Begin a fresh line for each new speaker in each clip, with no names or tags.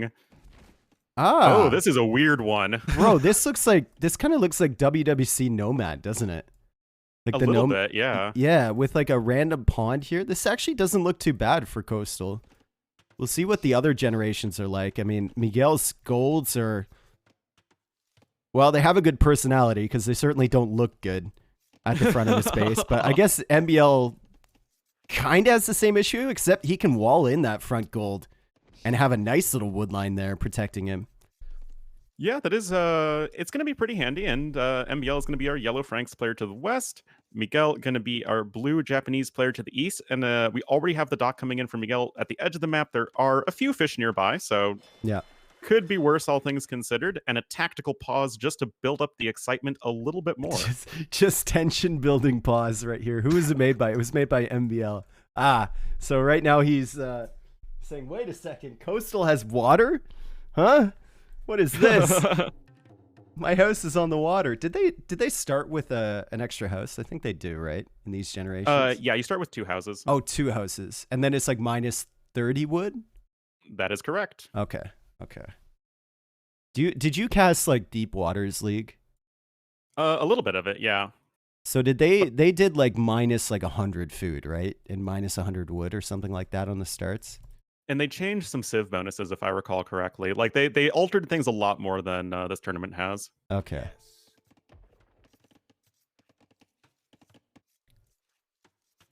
doing.
Ah.
Oh, this is a weird one.
Bro, this kind of looks like WWC Nomad, doesn't it? Like
a little bit, yeah.
Yeah, with like a random pond here. This actually doesn't look too bad for Coastal. We'll see what the other generations are like. I mean, Miguel's golds are... Well, they have a good personality because they certainly don't look good at the front of his base. But I guess MBL kind of has the same issue, except he can wall in that front gold and have a nice little wood line there protecting him.
Yeah, that is, it's going to be pretty handy, and MBL is going to be our yellow Franks player to the west, Miguel going to be our blue Japanese player to the east, and we already have the dock coming in for Miguel at the edge of the map. There are a few fish nearby, so
yeah,
could be worse, all things considered, and a tactical pause just to build up the excitement a little bit more.
Just tension building pause right here. Who was it made by? It was made by MBL. Ah, so right now he's saying, wait a second, Coastal has water? Huh? What is this? My house is on the water. Did they start with an extra house? I think they do, right? In these generations.
Yeah, you start with 2 houses.
Oh, 2 houses. And then it's like minus 30 wood?
That is correct.
Okay. Okay. Did you cast like Deep Waters League?
A little bit of it, yeah.
So they did like minus like 100 food, right? And minus 100 wood or something like that on the starts.
And they changed some civ bonuses, if I recall correctly. Like, they altered things a lot more than this tournament has.
Okay.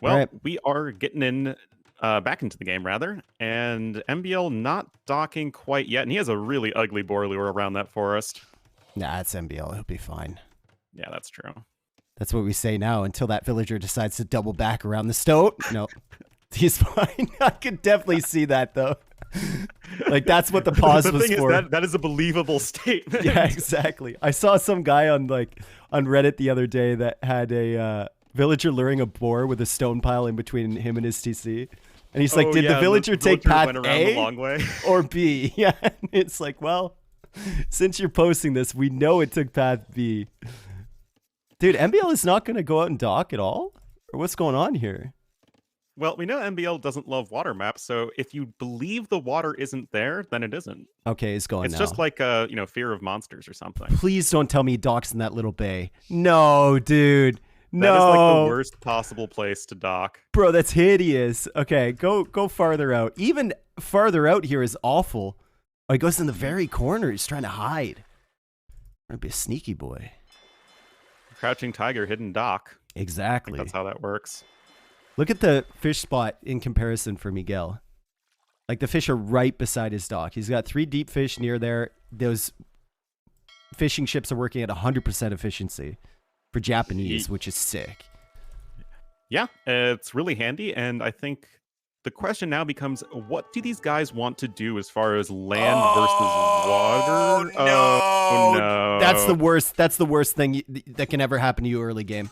Well, right. We are getting in, back into the game, rather. And MBL not docking quite yet. And he has a really ugly boar lure around that forest.
Nah, it's MBL. He'll be fine.
Yeah, that's true.
That's what we say now until that villager decides to double back around the stone. No. He's fine. I could definitely see that, though. Like, that's what the pause
the
was
thing
for.
Is that is a believable statement.
Yeah, exactly. I saw some guy on Reddit the other day that had a villager luring a boar with a stone pile in between him and his TC. And he's like, did the villager take path A
the long way?
or B? Yeah, and it's like, well, since you're posting this, we know it took path B. Dude, MBL is not going to go out and dock at all? Or what's going on here?
Well, we know MBL doesn't love water maps, so if you believe the water isn't there, then it isn't.
Okay, it's going now.
It's just like, fear of monsters or something.
Please don't tell me he docks in that little bay. No, dude. No.
That is like the worst possible place to dock.
Bro, that's hideous. Okay, go farther out. Even farther out here is awful. Oh, he goes in the very corner. He's trying to hide. Trying to be a sneaky boy.
Crouching tiger, hidden dock.
Exactly.
That's how that works.
Look at the fish spot in comparison for Miguel. Like, the fish are right beside his dock. He's got 3 deep fish near there. Those fishing ships are working at 100% efficiency for Japanese, which is sick.
Yeah, it's really handy. And I think the question now becomes, what do these guys want to do as far as land versus water?
No.
No.
That's the worst. That's the worst thing that can ever happen to you early game.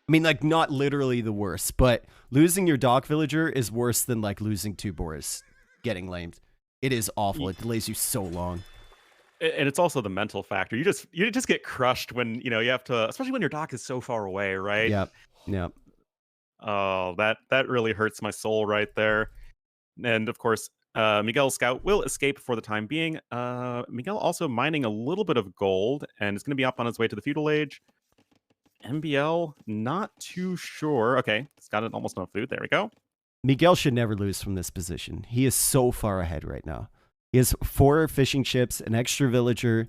I mean, like, not literally the worst, but losing your dock villager is worse than, like, losing 2 boars getting lamed. It is awful. It delays you so long.
And it's also the mental factor. You just get crushed when, you have to, especially when your dock is so far away, right?
Yep.
Oh, that really hurts my soul right there. And, of course, Miguel's scout will escape for the time being. Miguel also mining a little bit of gold and is going to be up on his way to the feudal age. MBL, not too sure. Okay, he's got almost no food. There we go.
Miguel should never lose from this position. He is so far ahead right now. He has 4 fishing ships, an extra villager.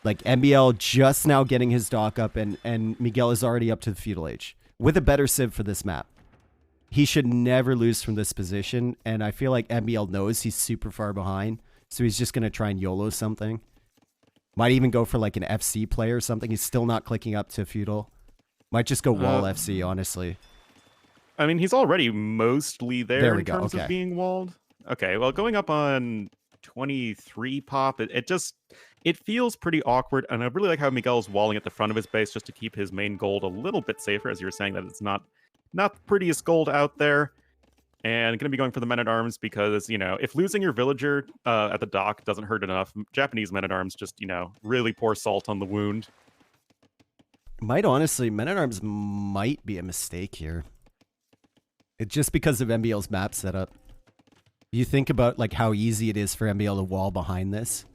Like, MBL just now getting his dock up, and Miguel is already up to the feudal age with a better civ for this map. He should never lose from this position, and I feel like MBL knows he's super far behind, so he's just going to try and YOLO something. Might even go for like an FC play or something. He's still not clicking up to feudal. Might just go wall FC, honestly.
I mean, he's already mostly there in terms
of
being walled. Okay, well, going up on 23 pop, it feels pretty awkward. And I really like how Miguel's walling at the front of his base just to keep his main gold a little bit safer, as you were saying that it's not the prettiest gold out there. And going to be going for the men-at-arms because, if losing your villager at the dock doesn't hurt enough, Japanese men-at-arms just, really pour salt on the wound.
Honestly, men-at-arms might be a mistake here. It's just because of MBL's map setup. You think about like how easy it is for MBL to wall behind this.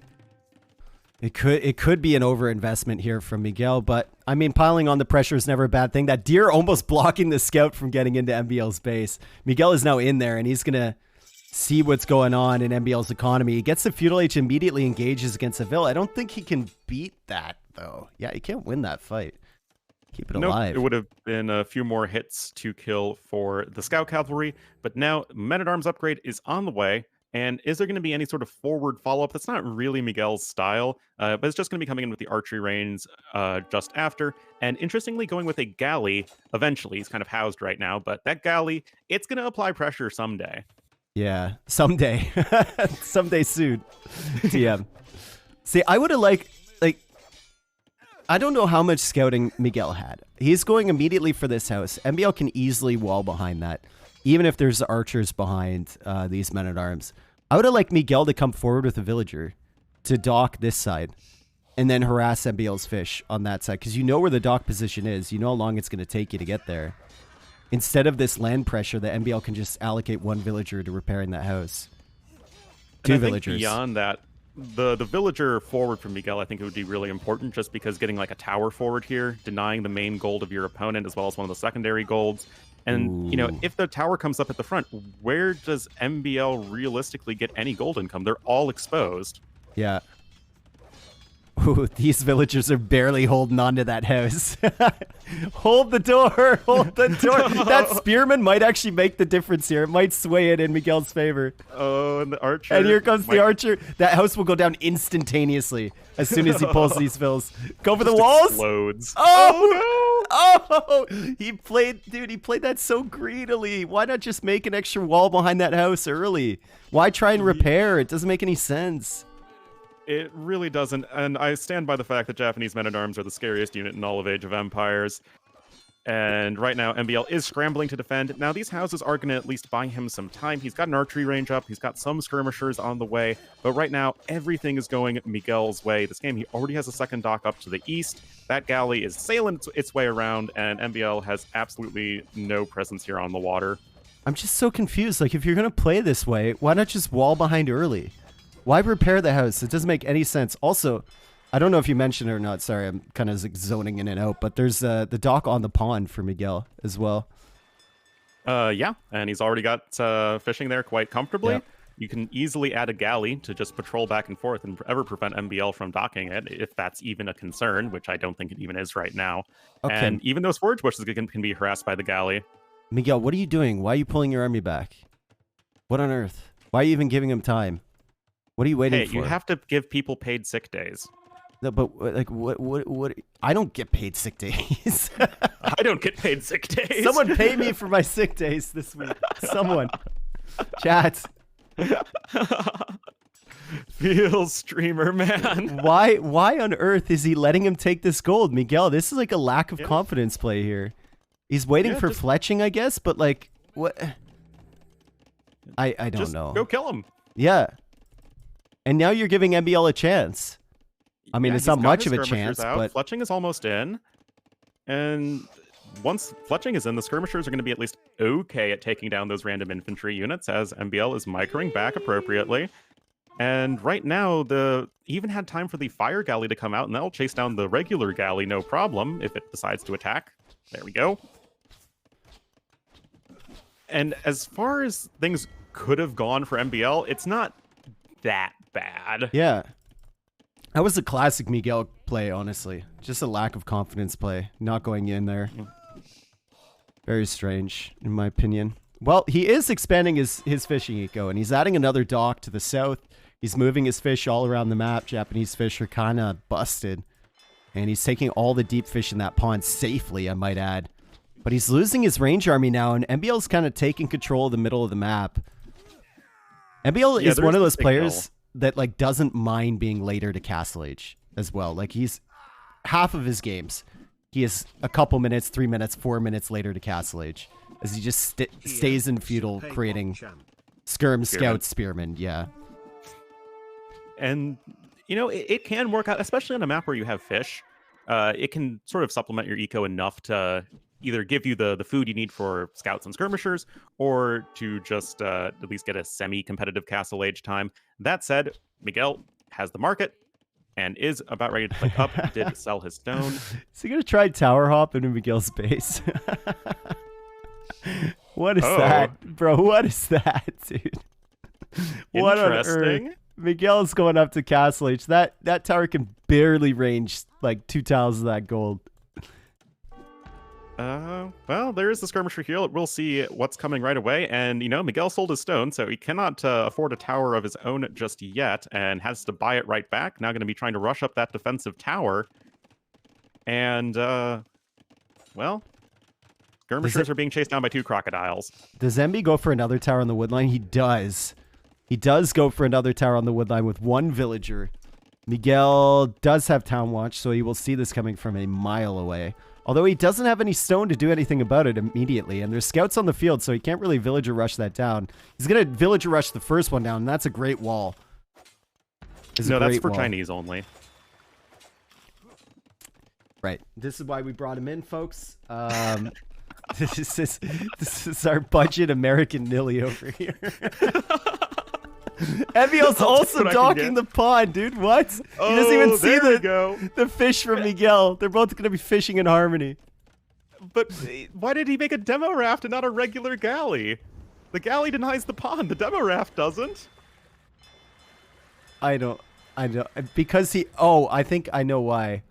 It could be an overinvestment here from Miguel, but I mean, piling on the pressure is never a bad thing. That deer almost blocking the scout from getting into MBL's base. Miguel is now in there, and he's gonna see what's going on in MBL's economy. He gets the Feudal H, immediately engages against Seville. I don't think he can beat that though. Yeah, he can't win that fight. Keep it alive.
It would have been a few more hits to kill for the Scout Cavalry, but now Men-at-Arms upgrade is on the way. And is there going to be any sort of forward follow-up? That's not really Miguel's style, but it's just going to be coming in with the archery reins just after. And interestingly, going with a galley eventually. He's kind of housed right now, but that galley, it's going to apply pressure someday.
Yeah, someday. Someday soon. TM. See, I would have like, I don't know how much scouting Miguel had. He's going immediately for this house. MBL can easily wall behind that, even if there's archers behind these men-at-arms. I would have liked Miguel to come forward with a villager to dock this side and then harass MBL's fish on that side, because you know where the dock position is. You know how long it's going to take you to get there. Instead of this land pressure, the MBL can just allocate one villager to repairing that house. Two villagers.
Beyond that, the villager forward from Miguel, I think it would be really important, just because getting like a tower forward here, denying the main gold of your opponent as well as one of the secondary golds. And, you know, if the tower comes up at the front, where does MBL realistically get any gold income? They're all exposed.
Yeah. Ooh, these villagers are barely holding on to that house. Hold the door! Hold the door! That spearman might actually make the difference here. It might sway it in Miguel's favor.
Oh, and the archer.
And here comes the archer. That house will go down instantaneously as soon as he pulls these fills. Go for the walls!
Explodes.
Oh, no! Oh! He played that so greedily. Why not just make an extra wall behind that house early? Why try and repair? It doesn't make any sense.
It really doesn't, and I stand by the fact that Japanese men-at-arms are the scariest unit in all of Age of Empires. And right now, MBL is scrambling to defend. Now, these houses are going to at least buy him some time. He's got an archery range up. He's got some skirmishers on the way. But right now, everything is going Miguel's way. This game, he already has a second dock up to the east. That galley is sailing its way around, and MBL has absolutely no presence here on the water.
I'm just so confused. Like, if you're going to play this way, why not just wall behind early? Why repair the house? It doesn't make any sense. Also, I don't know if you mentioned it or not. Sorry, I'm kind of zoning in and out. But there's the dock on the pond for Miguel as well.
Yeah, and he's already got fishing there quite comfortably. Yep. You can easily add a galley to just patrol back and forth and ever prevent MBL from docking it, if that's even a concern, which I don't think it even is right now. Okay. And even those forage bushes can be harassed by the galley.
Miguel, what are you doing? Why are you pulling your army back? What on earth? Why are you even giving him time? What are you waiting for?
You have to give people paid sick days.
No, but like, what? I don't get paid sick days.
I don't get paid sick days.
Someone pay me for my sick days this week. Someone. Chat.
Feel streamer, man.
Why on earth is he letting him take this gold? Miguel, this is like a lack of confidence play here. He's waiting for fletching, I guess, but like, what? I don't know.
Go kill him.
Yeah. And now you're giving MBL a chance. I mean, it's not much of a chance, but
fletching is almost in. And once fletching is in, the skirmishers are going to be at least okay at taking down those random infantry units, as MBL is microing back appropriately. And right now, he even had time for the fire galley to come out, and that'll chase down the regular galley, no problem, if it decides to attack. There we go. And as far as things could have gone for MBL, it's not that bad.
Yeah. That was a classic Miguel play, honestly. Just a lack of confidence play. Not going in there. Very strange, in my opinion. Well, he is expanding his fishing eco, and he's adding another dock to the south. He's moving his fish all around the map. Japanese fish are kind of busted. And he's taking all the deep fish in that pond safely, I might add. But he's losing his range army now, and MBL's kind of taking control of the middle of the map. MBL is one of those players that like doesn't mind being later to Castle Age as well. Like he's half of his games, he is a couple minutes, 3 minutes, 4 minutes later to Castle Age, as he just stays in feudal, creating scout spearmen. Yeah.
And you know, it can work out, especially on a map where you have fish. It can sort of supplement your eco enough to either give you the food you need for scouts and skirmishers, or to just at least get a semi-competitive castle age time. That said, Miguel has the market and is about ready to click up. Did sell his stone.
Is he gonna try tower hop into Miguel's base? What is that, bro? What is that, dude? What on earth? Miguel's going up to Castle H. That tower can barely range like 2 tiles of that gold.
Well, there is the skirmisher here. We'll see what's coming right away. And, you know, Miguel sold his stone, so he cannot afford a tower of his own just yet, and has to buy it right back. Now going to be trying to rush up that defensive tower. And, well, skirmishers are being chased down by 2 crocodiles.
Does MB go for another tower on the woodline? He does. He does go for another tower on the woodline with 1 villager. Miguel does have town watch, so he will see this coming from a mile away. Although he doesn't have any stone to do anything about it immediately, and there's scouts on the field, so he can't really villager rush that down. He's going to villager rush the first one down, and that's a great wall.
No, that's for Chinese only.
Right. This is why we brought him in, folks. This is our budget American Nilly over here. MBL's also docking the pond, dude. What? He doesn't even see the fish from Miguel. They're both going to be fishing in harmony.
But why did he make a demo raft and not a regular galley? The galley denies the pond. The demo raft doesn't.
I don't. Because he... Oh, I think I know why.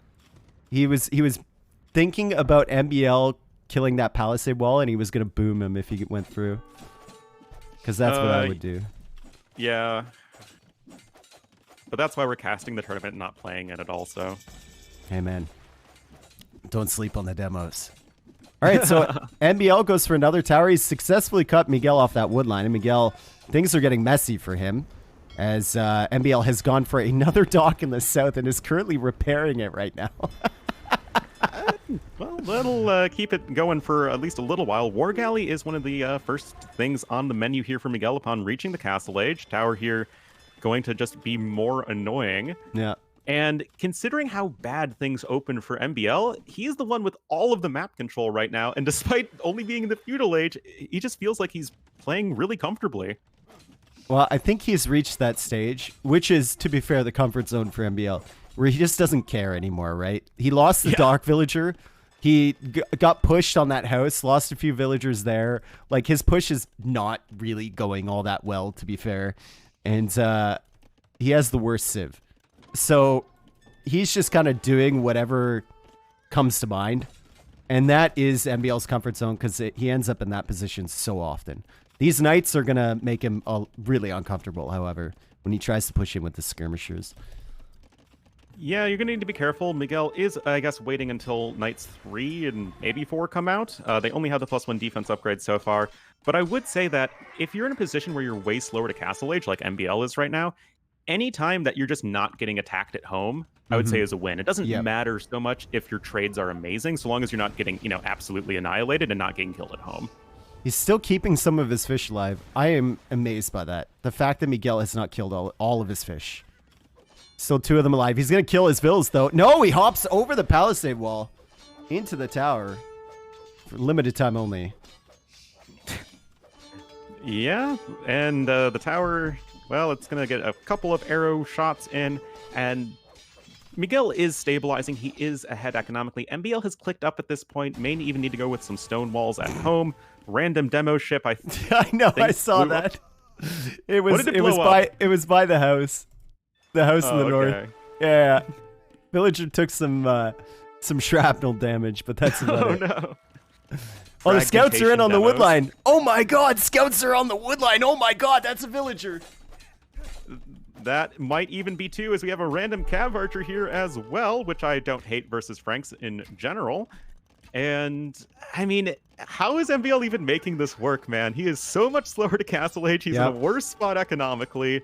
He was thinking about MBL killing that palisade wall, and he was going to boom him if he went through. Because that's what I would do.
Yeah. But that's why we're casting the tournament and not playing it also.
Hey, man. Don't sleep on the demos. All right, so MBL goes for another tower. He's successfully cut Miguel off that wood line. And Miguel, things are getting messy for him as MBL has gone for another dock in the south and is currently repairing it right now.
Well, that'll keep it going for at least a little while. War Galley is one of the first things on the menu here for Miguel upon reaching the Castle Age. Tower here going to just be more annoying.
Yeah.
And considering how bad things open for MBL, he's the one with all of the map control right now. And despite only being in the Feudal Age, he just feels like he's playing really comfortably.
Well, I think he's reached that stage, which is, to be fair, the comfort zone for MBL, where he just doesn't care anymore, right? He lost the Dock Villager. He got pushed on that house, lost a few villagers there. Like, his push is not really going all that well, to be fair. And he has the worst civ. So he's just kind of doing whatever comes to mind. And that is MBL's comfort zone because he ends up in that position so often. These knights are going to make him really uncomfortable, however, when he tries to push in with the skirmishers.
Yeah, you're going to need to be careful. Miguel is, I guess, waiting until Knights 3 and maybe 4 come out. They only have the +1 defense upgrade so far. But I would say that if you're in a position where you're way slower to Castle Age, like MBL is right now, any time that you're just not getting attacked at home, I would say is a win. It doesn't matter so much if your trades are amazing, so long as you're not getting, absolutely annihilated and not getting killed at home.
He's still keeping some of his fish alive. I am amazed by that. The fact that Miguel has not killed all of his fish. Still 2 of them alive. He's going to kill his villas, though. No, he hops over the palisade wall into the tower for limited time only.
Yeah, and the tower, well, it's going to get a couple of arrow shots in, and Miguel is stabilizing. He is ahead economically. MBL has clicked up at this point. May even need to go with some stone walls at home. Random demo ship. I
know. I saw that. It was by the house. The house in the north. Yeah. Villager took some shrapnel damage, but that's about it.
No.
Oh, the scouts are in on the woodline. Oh my god, scouts are on the woodline. Oh my god, that's a villager.
That might even be 2, as we have a random cav archer here as well, which I don't hate versus Franks in general. And, I mean, how is MBL even making this work, man? He is so much slower to Castle Age. He's in a worse spot economically.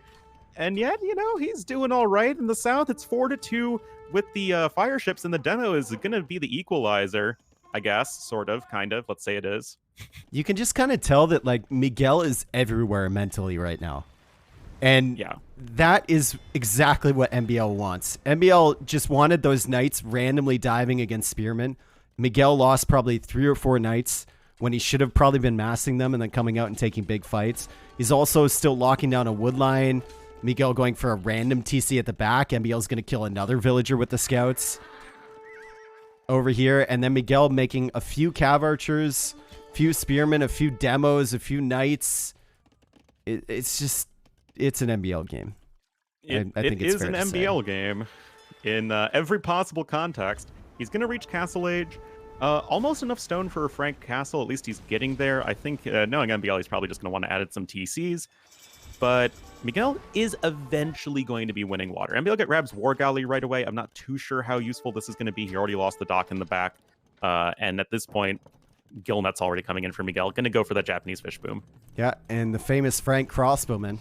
And yet, he's doing all right. In the south, it's 4-2 with the fire ships, and the demo is going to be the equalizer, I guess, sort of, kind of. Let's say it is.
You can just kind of tell that, like, Miguel is everywhere mentally right now. And that is exactly what MBL wants. MBL just wanted those knights randomly diving against spearmen. Miguel lost probably 3 or 4 knights when he should have probably been massing them and then coming out and taking big fights. He's also still locking down a wood line. Miguel going for a random TC at the back. MBL's going to kill another villager with the scouts over here. And then Miguel making a few cav archers, a few spearmen, a few demos, a few knights. It's an MBL game. I think it's fair to say.
It is an MBL game in every possible context. He's going to reach Castle Age. Almost enough stone for a Frank Castle. At least he's getting there. I think, knowing MBL, he's probably just going to want to add some TCs. But Miguel is eventually going to be winning water. MBL grabs War Galley right away. I'm not too sure how useful this is going to be. He already lost the dock in the back. And at this point, Gillnet's already coming in for Miguel. Going to go for that Japanese fish boom.
Yeah, and the famous Frank crossbowmen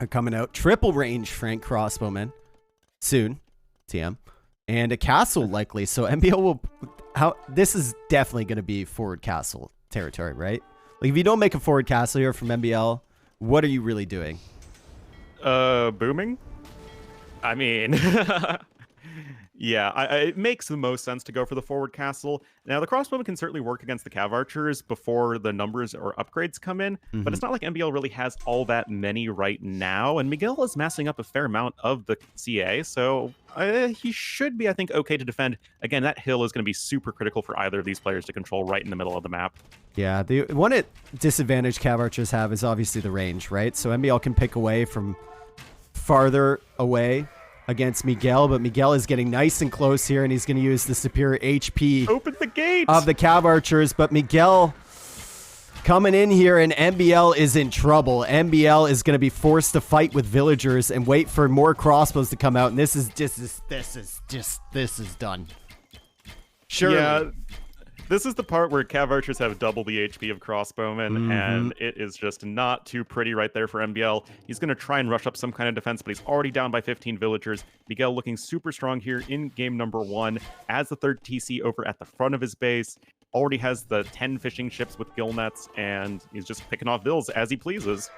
are coming out. Triple range Frank crossbowmen soon. TM. And a castle likely. So MBL will... This is definitely going to be forward castle territory, right? Like, if you don't make a forward castle here from MBL, what are you really doing?
Booming? I mean... Yeah, it makes the most sense to go for the forward castle. Now, the crossbowman can certainly work against the cav archers before the numbers or upgrades come in, but it's not like MBL really has all that many right now, and Miguel is massing up a fair amount of the CA, so he should be, I think, okay to defend. Again, that hill is going to be super critical for either of these players to control right in the middle of the map.
Yeah, the one disadvantage cav archers have is obviously the range, right? So MBL can pick away from farther away against Miguel, but Miguel is getting nice and close here, and he's going to use the superior HP
Open the gate
of the cav archers, but Miguel coming in here, and MBL is in trouble. MBL is going to be forced to fight with villagers and wait for more crossbows to come out, and this is done. Sure.
Yeah. This is the part where cav archers have double the HP of crossbowmen, and it is just not too pretty right there for MBL. He's going to try and rush up some kind of defense, but he's already down by 15 villagers. Miguel looking super strong here in game number 1, as the third TC over at the front of his base. Already has the 10 fishing ships with gill nets, and he's just picking off vills as he pleases.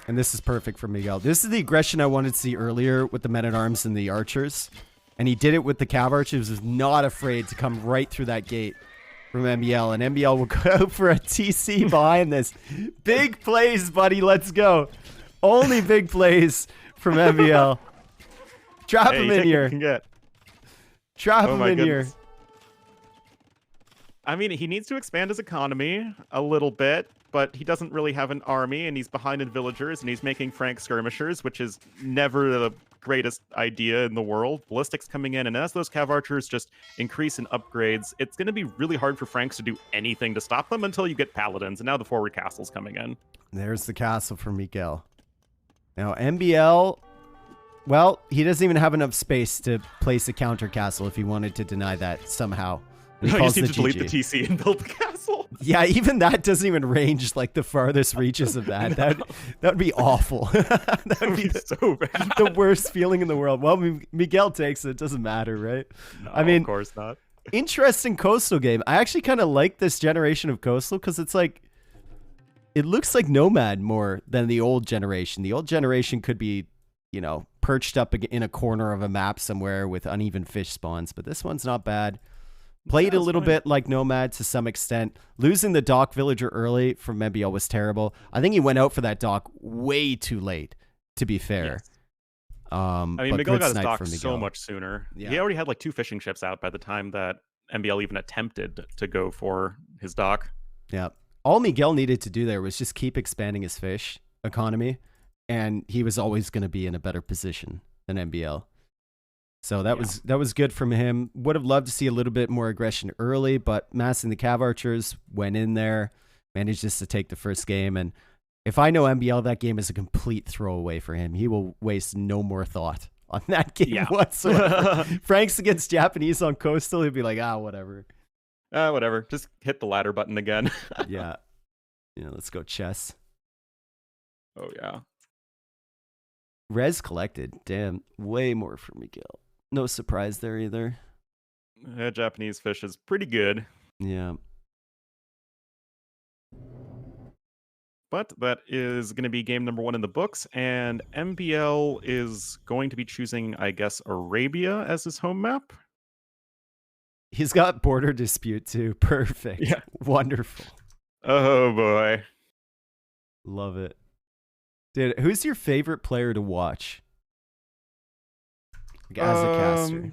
And this is perfect for Miguel. This is the aggression I wanted to see earlier with the men-at-arms and the archers. And he did it with the cav archers. He was not afraid to come right through that gate from MBL. And MBL will go for a TC behind this. Big plays, buddy. Let's go. Only big plays from MBL. Trap him in here. Trap him in here.
I mean, he needs to expand his economy a little bit, but he doesn't really have an army, and he's behind in villagers, and he's making Frank skirmishers, which is never the greatest idea in the world. Ballistics coming in, and as those cav archers just increase in upgrades, it's going to be really hard for Franks to do anything to stop them until you get paladins, and now the forward castle's coming in.
There's the castle for Miguel. Now, MBL, well, he doesn't even have enough space to place a counter castle if he wanted to deny that somehow.
You just need to delete the TC and build the castle.
Yeah, even that doesn't even range like the farthest reaches of that. That would be awful. that would be
so bad.
The worst feeling in the world. Well, Miguel takes it. It doesn't matter, right?
No,
I mean,
of course not.
Interesting coastal game. I actually kind of like this generation of coastal because it's like, it looks like Nomad more than the old generation. The old generation could be, you know, perched up in a corner of a map somewhere with uneven fish spawns, but this one's not bad. Played a little bit like Nomad to some extent. Losing the dock villager early from MBL was terrible. I think he went out for that dock way too late, to be fair.
Yes. I mean, Miguel got his dock so much sooner.
Yeah.
He already had like 2 fishing ships out by the time that MBL even attempted to go for his dock.
Yeah. All Miguel needed to do there was just keep expanding his fish economy, and he was always going to be in a better position than MBL. So that was good from him. Would have loved to see a little bit more aggression early, but massing the cav archers, went in there, managed just to take the first game. And if I know MBL, that game is a complete throwaway for him. He will waste no more thought on that game whatsoever. Franks against Japanese on coastal, he'd be like, whatever.
Whatever. Just hit the ladder button again.
Yeah, let's go chess.
Oh, yeah.
Res collected. Damn, way more for Miguel. No surprise there either.
Japanese fish is pretty good.
Yeah.
But that is going to be game number 1 in the books, and MBL is going to be choosing, I guess, Arabia as his home map.
He's got border dispute too. Perfect.
Yeah.
Wonderful.
Oh boy.
Love it. Dude, who's your favorite player to watch? Like, as a caster.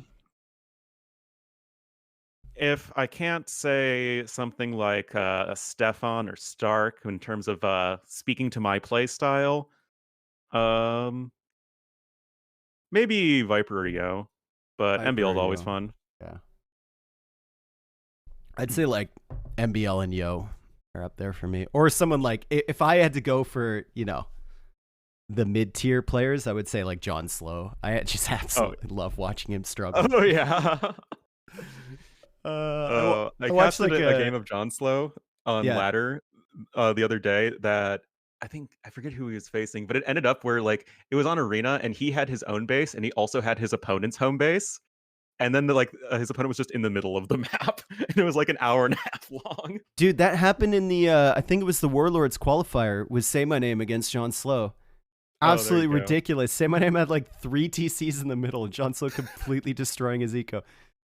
If I can't say something like a Stefan or Stark in terms of speaking to my play style, maybe Viper or Yo, but
Viper
MBL
or
is always
Yo.
fun.
Yeah. I'd say like MBL and Yo are up there for me. Or someone like, if I had to go for, the mid-tier players, I would say like John Slow. I just absolutely love watching him struggle.
Oh yeah. I
watched
casted
like
a game of John Slow on
Yeah.
ladder the other day that I forget who he was facing, but it ended up where like it was on arena and he had his own base and he also had his opponent's home base. And then his opponent was just in the middle of the map, and it was like an hour and a half long.
Dude, that happened in the I think it was the Warlords qualifier with Say My Name against John Slow. Absolutely ridiculous. Say My Name had like 3 TCs in the middle, and John Slow completely destroying his eco.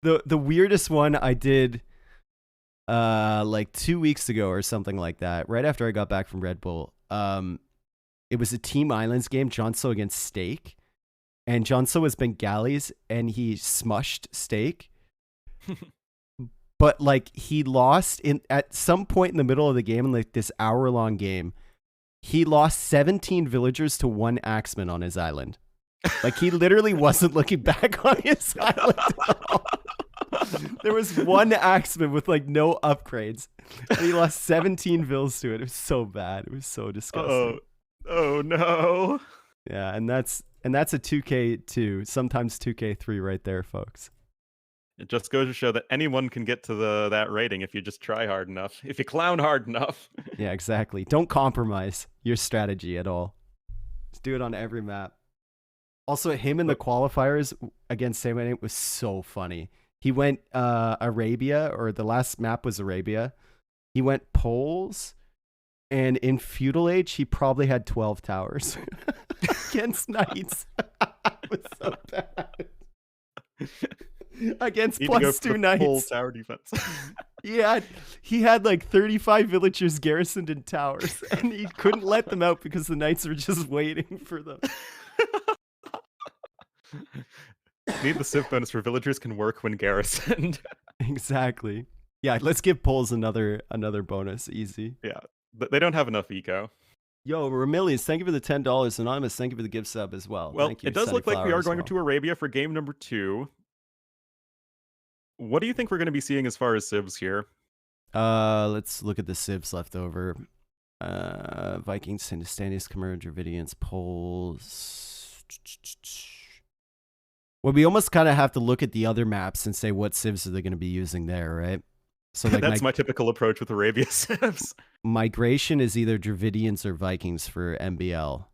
The weirdest one I did like 2 weeks ago or something like that, right after I got back from Red Bull. It was a Team Islands game, John Slow against Steak. And John Slow was Bengalis, and he smushed Steak. But like he lost at some point in the middle of the game, in like this hour-long game, he lost 17 villagers to 1 axeman on his island. Like he literally wasn't looking back on his island at all. There was 1 axeman with like no upgrades, and he lost 17 vills to it. It was so bad. It was so disgusting.
Oh no.
Yeah, and that's a 2K2, sometimes 2K3 right there, folks.
It just goes to show that anyone can get to that rating if you just try hard enough, if you clown hard enough.
Yeah, exactly. Don't compromise your strategy at all. Just do it on every map. Also, him in the qualifiers against Say My Name was so funny. He went Arabia, or the last map was Arabia. He went Poles, and in Feudal Age, he probably had 12 towers against Knights. It was so bad. Against +2 Knights.
Full tower defense.
Yeah, he had like 35 villagers garrisoned in towers, and he couldn't let them out because the Knights were just waiting for them.
Need the civ bonus for villagers can work when garrisoned.
Exactly. Yeah, let's give Poles another bonus. Easy.
Yeah, they don't have enough eco.
Yo, Ramilius, thank you for the $10. Anonymous, thank you for the gift sub as well.
Well,
thank you.
It does look like we are going to Arabia for game number 2. What do you think we're going to be seeing as far as civs here?
Let's look at the civs left over. Vikings, Hindustani's, Khmer, Dravidians, Poles. Well, we almost kind of have to look at the other maps and say what civs are they going to be using there, right? So like
that's my typical approach with Arabia civs.
Migration is either Dravidians or Vikings for MBL.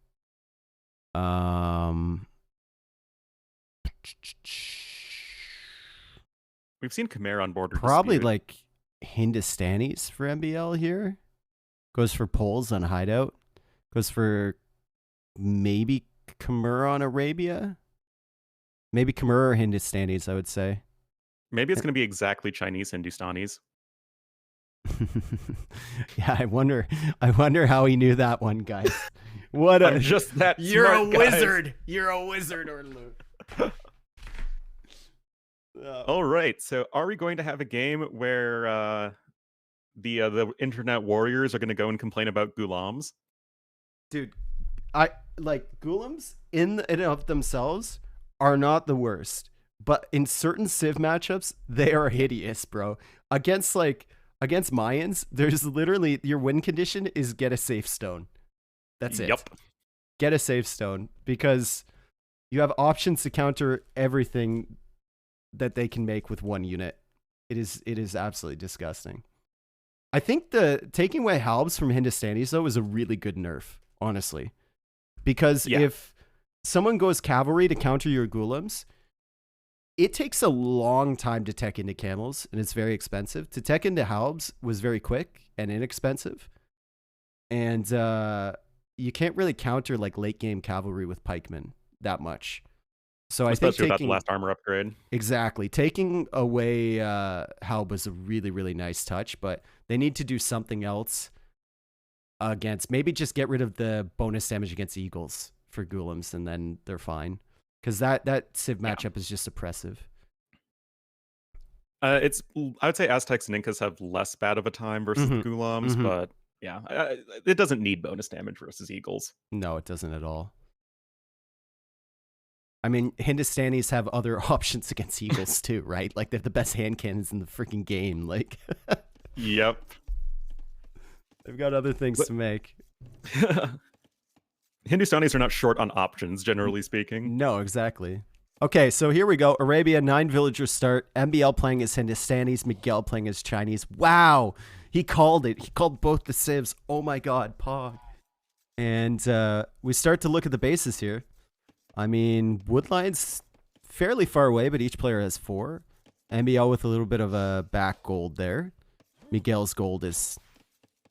We've seen Khmer on border.
Probably
dispute.
like Hindustanis for MBL here. Goes for Poles on Hideout. Goes for maybe Khmer on Arabia. Maybe Khmer or Hindustanis, I would say.
Maybe it's going to be exactly Chinese Hindustanis.
Yeah, I wonder how he knew that one, guys. What a
I'm just that
You're
smart,
a
guys.
wizard. You're a wizard, Ornlu.
All right, so are we going to have a game where the internet warriors are going to go and complain about gulams?
Dude, I like gulams in and of themselves are not the worst, but in certain civ matchups, they are hideous, bro. Against Mayans, there's literally your win condition is get a safe stone. That's it.
Yep.
Get a safe stone because you have options to counter everything that they can make with one unit. It is absolutely disgusting. I think the taking away halbs from Hindustanis though is a really good nerf, honestly. Because if someone goes cavalry to counter your gulams, it takes a long time to tech into camels, and it's very expensive. To tech into halbs was very quick and inexpensive. And you can't really counter like late game cavalry with pikemen that much. So I think
especially without the last armor upgrade.
Exactly. Taking away Halb was a really, really nice touch, but they need to do something else against, maybe just get rid of the bonus damage against Eagles for Ghoulems, and then they're fine. Because that Civ matchup is just oppressive.
I would say Aztecs and Incas have less bad of a time versus the Ghoulems, but yeah, it doesn't need bonus damage versus Eagles.
No, it doesn't at all. I mean, Hindustanis have other options against Eagles too, right? Like, they have the best hand cannons in the freaking game. Like,
yep.
They've got other things to make.
Hindustanis are not short on options, generally speaking.
No, exactly. Okay, so here we go. Arabia, 9 villagers start. MBL playing as Hindustanis, Miguel playing as Chinese. Wow! He called it. He called both the civs. Oh my god, Pog. And we start to look at the bases here. I mean, Woodline's fairly far away, but each player has 4. MBL with a little bit of a back gold there. Miguel's gold is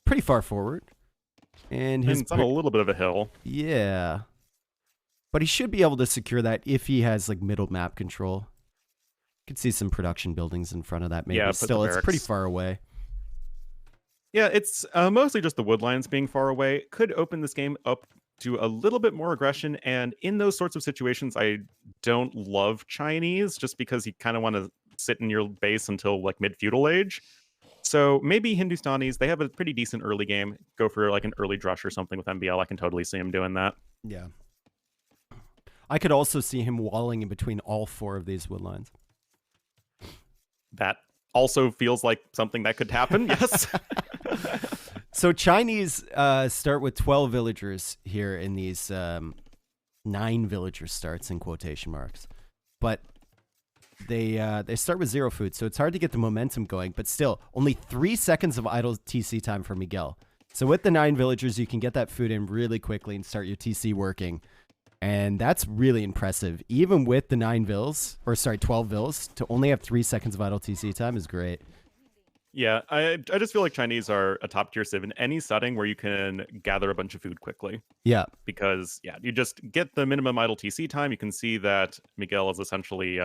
pretty far forward. And
it's on a little bit of a hill.
Yeah. But he should be able to secure that if he has, like, middle map control. You can see some production buildings in front of that, maybe.
Yeah,
still, it's pretty far away.
Yeah, it's mostly just the Woodlines being far away. Could open this game up to a little bit more aggression, and in those sorts of situations, I don't love Chinese, just because you kind of want to sit in your base until, like, mid-feudal age. So maybe Hindustanis, they have a pretty decent early game. Go for, like, an early drush or something with MBL. I can totally see him doing that.
Yeah. I could also see him walling in between all 4 of these Woodlines.
That also feels like something that could happen, yes.
So Chinese start with 12 villagers here in these 9 villager starts in quotation marks. But they start with 0 food, so it's hard to get the momentum going, but still, only 3 seconds of idle TC time for Miguel. So with the 9 villagers, you can get that food in really quickly and start your TC working. And that's really impressive. Even with the 12 vills, to only have 3 seconds of idle TC time is great.
Yeah, I just feel like Chinese are a top tier civ in any setting where you can gather a bunch of food quickly.
Yeah.
Because, yeah, you just get the minimum idle TC time. You can see that Miguel is essentially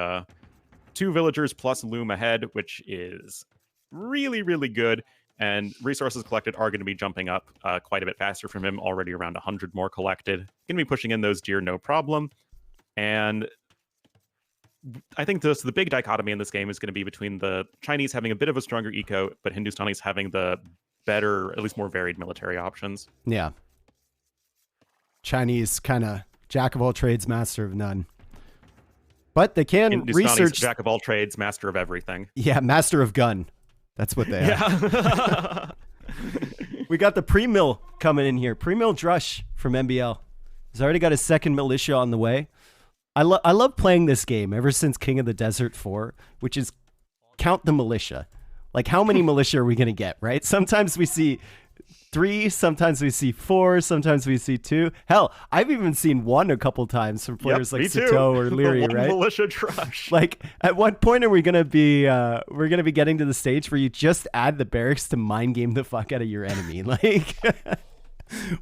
2 villagers plus loom ahead, which is really, really good. And resources collected are going to be jumping up quite a bit faster from him, already around 100 more collected. Going to be pushing in those deer, no problem. And I think the big dichotomy in this game is going to be between the Chinese having a bit of a stronger eco, but Hindustanis having the better, at least more varied military options.
Yeah. Chinese kind of jack of all trades, master of none. But they can research...
jack of all trades, master of everything.
Yeah, master of gun. That's what they are.
Yeah.
We got the pre-mill coming in here. Pre-mill Drush from MBL. He's already got his second militia on the way. I love playing this game ever since King of the Desert 4, which is count the militia. Like, how many militia are we going to get, right? Sometimes we see 3, sometimes we see 4, sometimes we see 2. Hell, I've even seen 1 a couple times from players like Sato or Leary, right?
Militia Drush.
Like, at what point are we gonna be getting to the stage where you just add the barracks to mind game the fuck out of your enemy? Like,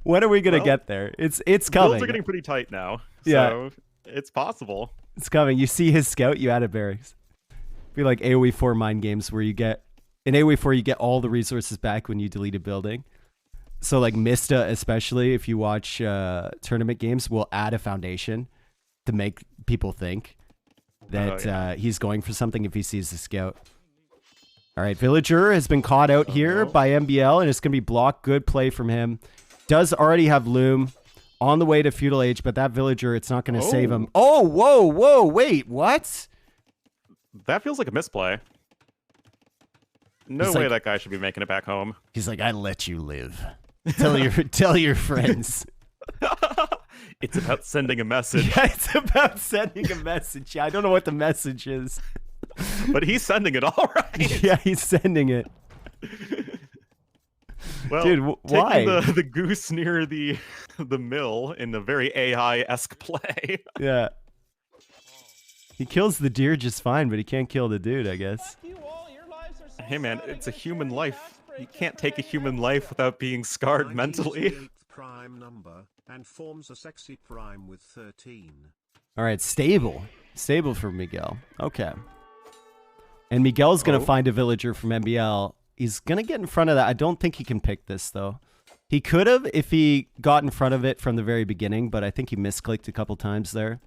when are we gonna get there? It's coming.
Builds are getting pretty tight now.
Yeah,
so it's possible.
It's coming. You see his scout, you add a barracks. Be like AoE 4 mind games where you get in AoE 4 you get all the resources back when you delete a building. So, like, Mista, especially, if you watch tournament games, will add a foundation to make people think that he's going for something if he sees the scout. All right, Villager has been caught out here by MBL, and it's going to be blocked. Good play from him. Does already have Loom on the way to Feudal Age, but that Villager, it's not going to save him. Oh, whoa, wait, what?
That feels like a misplay. No way that guy should be making it back home.
He's like, I let you live. Tell your friends.
It's about sending a message.
Yeah, it's about sending a message. Yeah, I don't know what the message is.
But he's sending it all right.
Yeah, he's sending it.
Well,
dude, why?
Taking the goose near the mill in a very AI-esque play.
Yeah. He kills the deer just fine, but he can't kill the dude, I guess.
Hey man, it's a human life. You can't take a human life without being scarred mentally.
Prime number and forms a sexy prime with 13.
All right, stable. Stable for Miguel. Okay. And Miguel's going to find a villager from MBL. He's going to get in front of that. I don't think he can pick this, though. He could have if he got in front of it from the very beginning, but I think he misclicked a couple times there.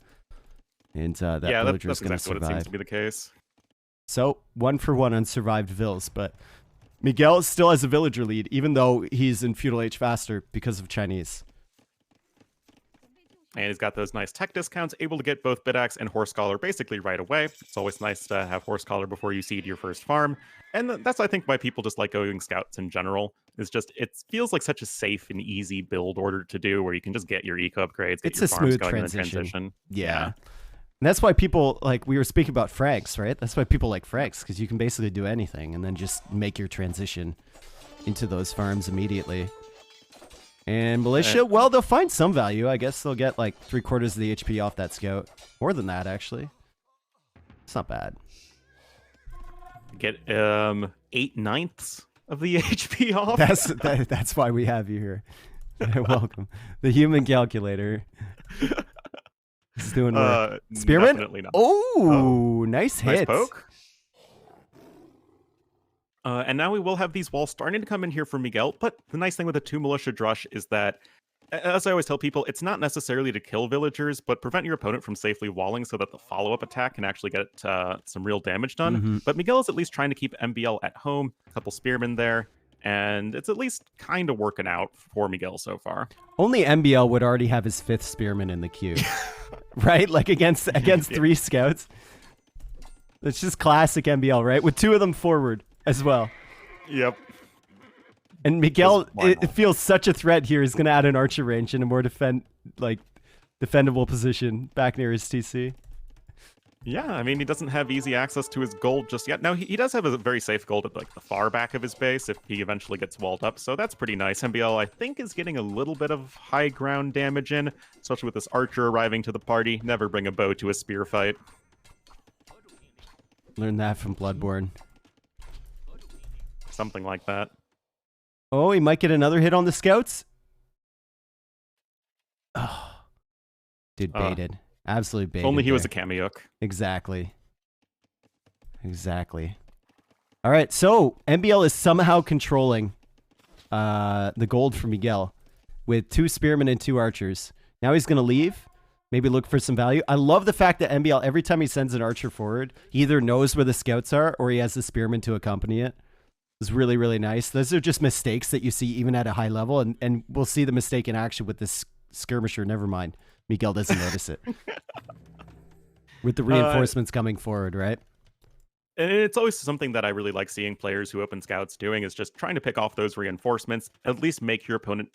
And that villager is going to survive.
What it seems to be the case.
So, 1-for-1 on survived vills, but Miguel still has a villager lead, even though he's in Feudal Age faster because of Chinese.
And he's got those nice tech discounts, able to get both Bidax and Horse Collar basically right away. It's always nice to have Horse Collar before you seed your first farm. And that's, I think, why people just like going Scouts in general. It's just, it feels like such a safe and easy build order to do where you can just get your eco upgrades, get
it's
your
a
farms
smooth
going in the
transition. Yeah. And that's why people, like, we were speaking about frags, right? That's why people like frags, because you can basically do anything and then just make your transition into those farms immediately. And Militia, well, they'll find some value. I guess they'll get like 3/4 of the HP off that scout. More than that, actually. It's not bad.
Get 8/9 of the HP off.
That's why we have you here. Welcome. The human calculator. He's doing work. Spearman?
Definitely not.
Oh, nice hit.
Nice poke. And now we will have these walls starting to come in here for Miguel, but the nice thing with the 2 Militia Drush is that, as I always tell people, it's not necessarily to kill villagers, but prevent your opponent from safely walling so that the follow-up attack can actually get some real damage done. But Miguel is at least trying to keep MBL at home, a couple spearmen there, and it's at least kind of working out for Miguel so far.
Only MBL would already have his 5th spearman in the queue, right? Like against 3 scouts. It's just classic MBL, right? With 2 of them forward as well.
Yep.
And Miguel, it feels such a threat here. He's going to add an archer range in a more defendable position back near his TC.
Yeah, I mean, he doesn't have easy access to his gold just yet. Now, he does have a very safe gold at like the far back of his base if he eventually gets walled up, so that's pretty nice. MBL, I think, is getting a little bit of high ground damage in, especially with this archer arriving to the party. Never bring a bow to a spear fight.
Learned that from Bloodborne.
Something like that.
Oh, he might get another hit on the scouts. Oh, dude, baited. Absolutely baited.
Only he was a Kamiuk.
Exactly. Exactly. All right, so MBL is somehow controlling the gold for Miguel with 2 spearmen and 2 archers. Now he's going to leave. Maybe look for some value. I love the fact that MBL, every time he sends an archer forward, he either knows where the scouts are or he has the spearman to accompany it. It's really, really nice. Those are just mistakes that you see even at a high level, and we'll see the mistake in action with this skirmisher. Never mind. Miguel doesn't notice it. With the reinforcements coming forward, right?
And it's always something that I really like seeing players who open scouts doing is just trying to pick off those reinforcements, at least make your opponent,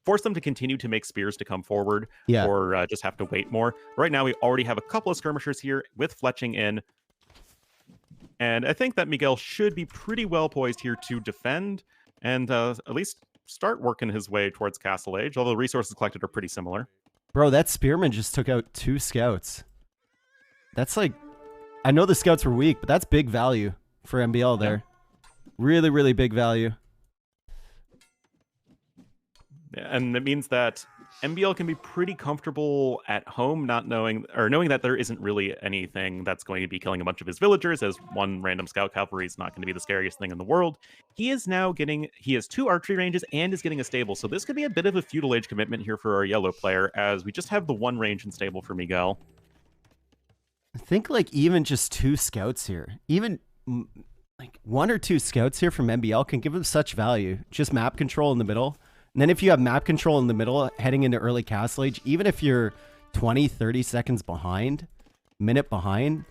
force them to continue to make spears to come forward, or just have to wait more. Right now, we already have a couple of skirmishers here with fletching in. And I think that Miguel should be pretty well poised here to defend and at least start working his way towards Castle Age, although the resources collected are pretty similar.
Bro, that spearman just took out 2 scouts. That's like... I know the scouts were weak, but that's big value for MBL there. Yeah. Really, really big value.
And it means that MBL can be pretty comfortable at home, not knowing that there isn't really anything that's going to be killing a bunch of his villagers, as one random scout cavalry is not going to be the scariest thing in the world. He has 2 archery ranges and is getting a stable, so this could be a bit of a feudal age commitment here for our yellow player, as we just have the 1 range and stable for Miguel.
I think like even just 2 scouts here, even like 1 or 2 scouts here from MBL can give him such value. Just map control in the middle. And then if you have map control in the middle heading into early Castle Age, even if you're 20, 30 seconds behind, minute behind,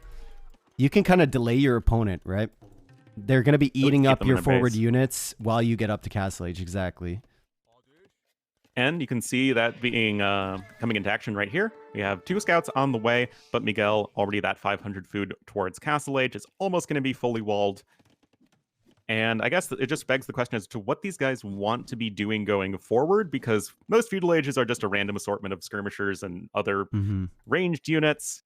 you can kind of delay your opponent, right? They're going to be eating up your forward units while you get up to Castle Age. Exactly.
And you can see that being coming into action right here. We have 2 scouts on the way, but Miguel already that 500 food towards Castle Age is almost going to be fully walled. And I guess it just begs the question as to what these guys want to be doing going forward, because most feudal ages are just a random assortment of skirmishers and other ranged units.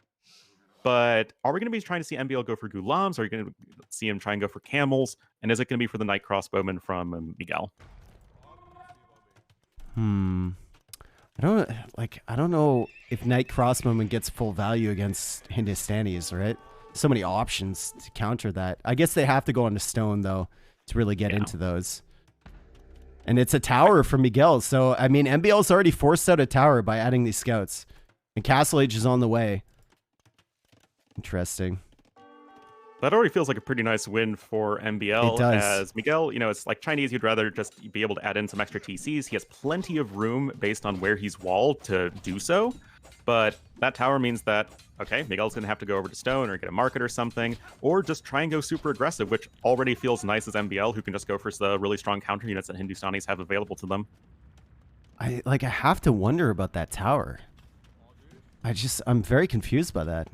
But are we going to be trying to see MBL go for Gulams? Are you going to see him try and go for camels? And is it going to be for the Night Crossbowmen from Miguel?
I don't know if Knight Crossbowman gets full value against Hindustanis, right? So many options to counter that. I guess they have to go on to stone though to really get into those. And it's a tower from Miguel, so I mean MBL's already forced out a tower by adding these scouts. And Castle Age is on the way. Interesting.
That already feels like a pretty nice win for MBL.
It does.
As Miguel, you know, it's like Chinese, you'd rather just be able to add in some extra TCs. He has plenty of room based on where he's walled to do so. But that tower means that, okay, Miguel's going to have to go over to stone or get a market or something, or just try and go super aggressive, which already feels nice as MBL, who can just go for the really strong counter units that Hindustanis have available to them.
I have to wonder about that tower. I'm very confused by that.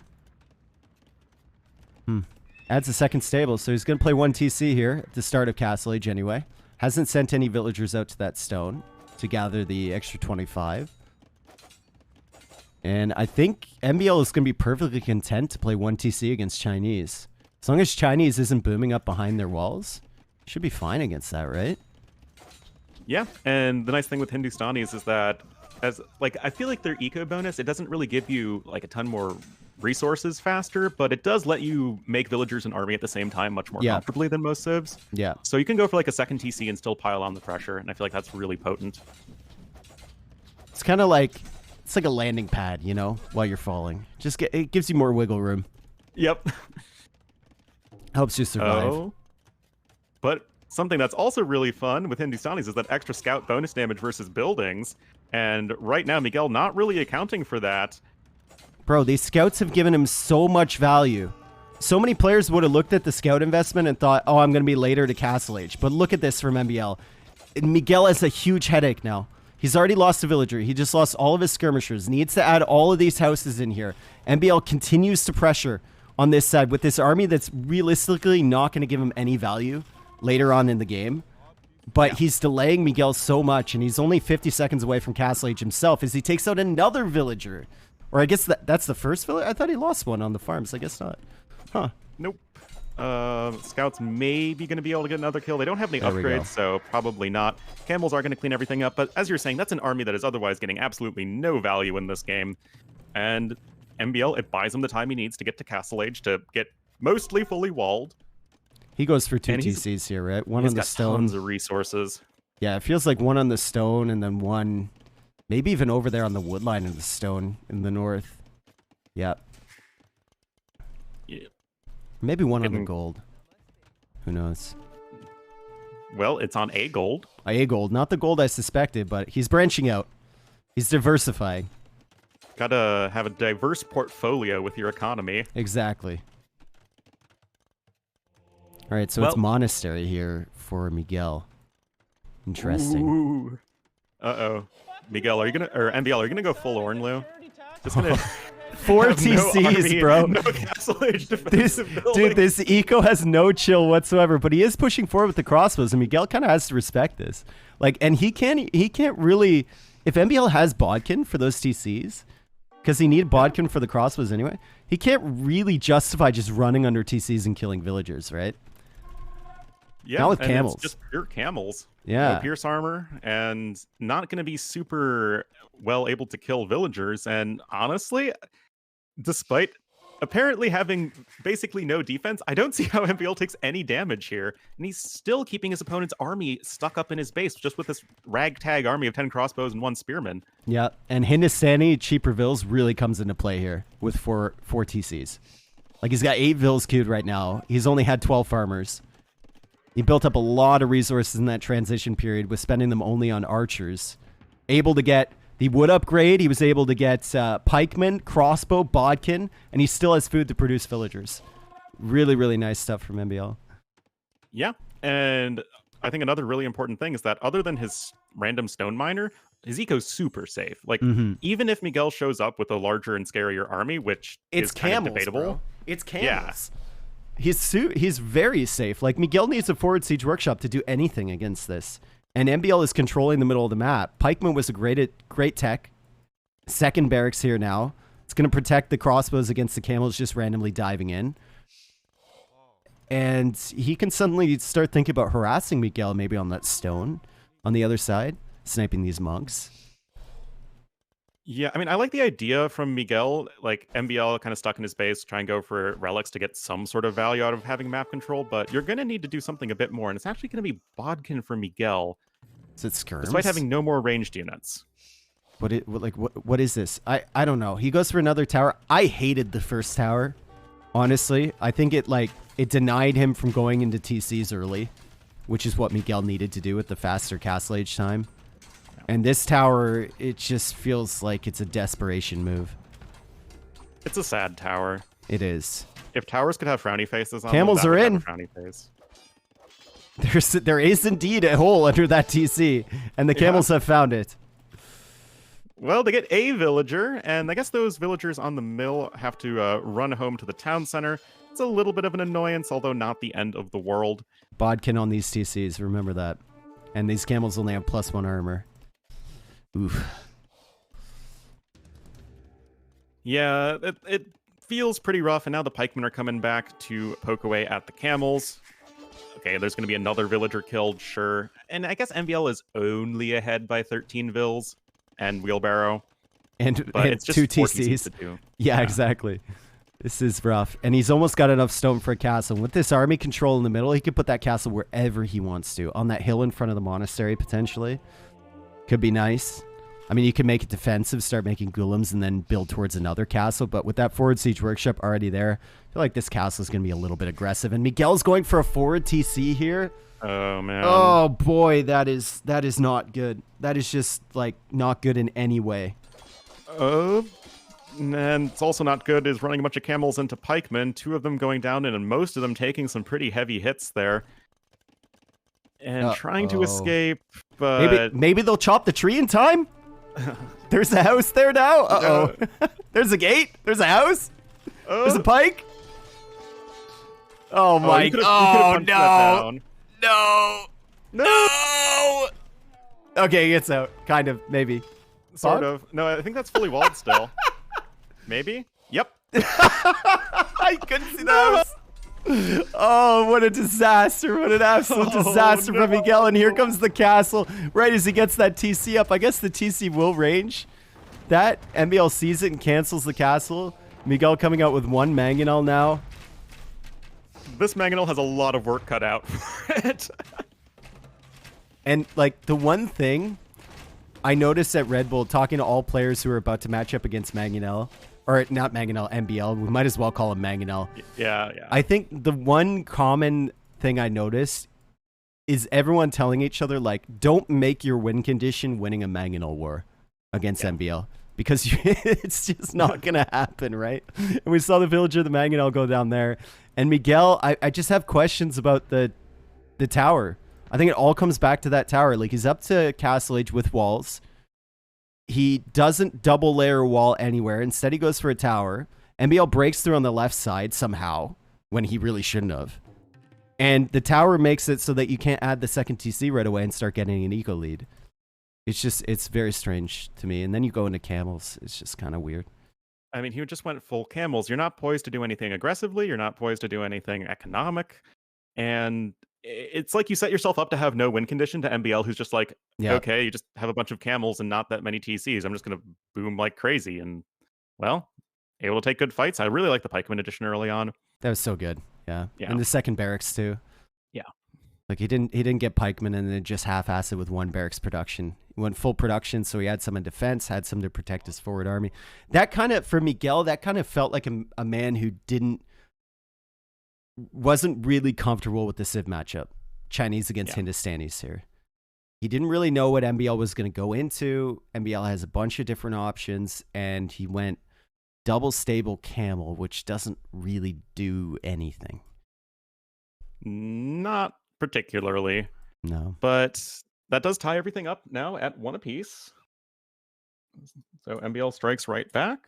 Adds a second stable, so he's going to play 1 TC here at the start of Castle Age anyway. Hasn't sent any villagers out to that stone to gather the extra 25. And I think MBL is going to be perfectly content to play 1 TC against Chinese. As long as Chinese isn't booming up behind their walls, should be fine against that, right?
Yeah, and the nice thing with Hindustanis is that, I feel like their eco bonus, it doesn't really give you like a ton more resources faster, but it does let you make villagers and army at the same time much more comfortably than most civs.
Yeah.
So you can go for like a second TC and still pile on the pressure, and I feel like that's really potent.
It's kind of like, it's like a landing pad, you know, while you're falling. It gives you more wiggle room.
Yep.
Helps you survive.
Oh. But something that's also really fun with Hindustanis is that extra scout bonus damage versus buildings. And right now, Miguel not really accounting for that.
Bro, these scouts have given him so much value. So many players would have looked at the scout investment and thought, oh, I'm going to be later to Castle Age. But look at this from MBL. Miguel has a huge headache now. He's already lost a villager. He just lost all of his skirmishers. Needs to add all of these houses in here. MBL continues to pressure on this side with this army that's realistically not going to give him any value later on in the game. But he's delaying Miguel so much, and he's only 50 seconds away from Castle Age himself as he takes out another villager. Or I guess that's the first villager? I thought he lost one on the farms. I guess not. Huh.
Nope. Scouts may be going to be able to get another kill. They don't have any upgrades, so probably not. Camels are going to clean everything up, but as you're saying, that's an army that is otherwise getting absolutely no value in this game. And MBL, it buys him the time he needs to get to Castle Age to get mostly fully walled.
He goes for 2 TCs here, right? One on the stone.
Tons of resources.
Yeah, it feels like one on the stone and then one, maybe even over there on the wood line of the stone in the north. Yep.
Yeah.
Maybe one on the gold. Who knows?
Well, it's on A gold.
A gold, not the gold I suspected, but he's branching out. He's diversifying.
Gotta have a diverse portfolio with your economy.
Exactly. All right, so it's monastery here for Miguel. Interesting.
Ooh. Uh-oh. Miguel, are you gonna, or MBL, are you gonna go full Ornlu? Just gonna
4 TCs, bro.
No Castle Age defensive
dude, this eco has no chill whatsoever, but he is pushing forward with the crossbows, and Miguel kind of has to respect this. Like, and he can't really, if MBL has Bodkin for those TCs, because he needed Bodkin for the crossbows anyway, he can't really justify just running under TCs and killing villagers, right?
Yeah,
not with camels.
It's just pure camels.
Yeah.
No pierce armor, and not going to be super well able to kill villagers. And honestly, despite apparently having basically no defense, I don't see how MBL takes any damage here. And he's still keeping his opponent's army stuck up in his base just with this ragtag army of 10 crossbows and 1 spearman.
Yeah, and Hindustani cheaper vills really comes into play here with four TCs. Like, he's got 8 vills queued right now. He's only had 12 farmers. He built up a lot of resources in that transition period with spending them only on archers. Able to get the wood upgrade. He was able to get pikemen, crossbow, bodkin, and he still has food to produce villagers. Really, really nice stuff from MBL.
Yeah, and I think another really important thing is that other than his random stone miner, his eco's super safe. Like, even if Miguel shows up with a larger and scarier army, which is kind of debatable.
Bro. It's camels. Yeah. He's very safe. Like, Miguel needs a forward siege workshop to do anything against this. And MBL is controlling the middle of the map. Pikeman was a great tech. Second barracks here now. It's going to protect the crossbows against the camels just randomly diving in. And he can suddenly start thinking about harassing Miguel maybe on that stone on the other side, sniping these monks.
Yeah, I mean, I like the idea from Miguel, like MBL kind of stuck in his base, try and go for relics to get some sort of value out of having map control, but you're going to need to do something a bit more, and it's actually going to be Bodkin for Miguel,
Is it skirms?
despite having no more ranged units.
What is this? I don't know. He goes for another tower. I hated the first tower, honestly. I think it denied him from going into TCs early, which is what Miguel needed to do with the faster castle age time. And this tower, it just feels like it's a desperation move.
It's a sad tower.
It is.
If towers could have frowny faces on
Camels
them,
are
that would
in.
have a frowny face.
There is indeed a hole under that TC, and the camels have found it.
Well, they get a villager, and I guess those villagers on the mill have to run home to the town center. It's a little bit of an annoyance, although not the end of the world.
Bodkin on these TCs, remember that. And these camels only have +1 armor. Oof.
Yeah, it feels pretty rough, and now the pikemen are coming back to poke away at the camels. Okay, there's going to be another villager killed, sure. And I guess MBL is only ahead by 13 vills and wheelbarrow.
And
it's just
2
TCs
TCs.
to do.
Yeah, exactly. This is rough. And he's almost got enough stone for a castle. With this army control in the middle, he could put that castle wherever he wants to. On that hill in front of the monastery, potentially. Could be nice. I mean, you can make it defensive, start making golems, and then build towards another castle. But with that forward siege workshop already there, I feel like this castle is going to be a little bit aggressive. And Miguel's going for a forward TC here.
Oh, man.
Oh, boy, that is not good. That is just, like, not good in any way.
And it's also not good is running a bunch of camels into pikemen, 2 of them going down, and most of them taking some pretty heavy hits there. And trying to escape, but...
Maybe they'll chop the tree in time? There's a house there now? Uh-oh. There's a gate? There's a house? There's a pike? Oh, my God. No. No. No. Okay, it's out. Kind of, maybe.
Sort of. No, I think that's fully walled still. Maybe? Yep.
I couldn't see the house. Oh, what a disaster. What an absolute disaster from Miguel. And here comes the castle right as he gets that TC up. I guess the TC will range. That MBL sees it and cancels the castle. Miguel coming out with 1 mangonel now.
This mangonel has a lot of work cut out for it.
And, like, the one thing I noticed at Red Bull, talking to all players who are about to match up against Mangonel, or not Mangonel, MBL, we might as well call him Mangonel.
Yeah.
I think the one common thing I noticed is everyone telling each other, like, don't make your win condition winning a Mangonel war against MBL. Because it's just not going to happen, right? And we saw the villager, the Mangonel, go down there. And Miguel, I just have questions about the tower. I think it all comes back to that tower. Like, he's up to castle age with walls. He doesn't double layer a wall anywhere. Instead, he goes for a tower. MBL breaks through on the left side somehow when he really shouldn't have. And the tower makes it so that you can't add the second TC right away and start getting an eco lead. It's very strange to me. And then you go into camels. It's just kind of weird.
I mean, he just went full camels. You're not poised to do anything aggressively. You're not poised to do anything economic. And it's like you set yourself up to have no win condition to MBL, who's just like, okay, you just have a bunch of camels and not that many TCs. I'm just going to boom like crazy. And, well, able to take good fights. I really like the pikeman edition early on.
That was so good. Yeah. And the second barracks, too.
Yeah.
Like, he didn't get pikeman and then just half-assed it with 1 barracks production. He went full production, so he had some in defense, had some to protect his forward army. That kind of, for Miguel, that kind of felt like a man who wasn't really comfortable with the Civ matchup. Chinese against Hindustanis here. He didn't really know what MBL was going to go into. MBL has a bunch of different options, and he went double stable camel, which doesn't really do anything.
Not particularly.
No.
But that does tie everything up now at 1 apiece. So MBL strikes right back.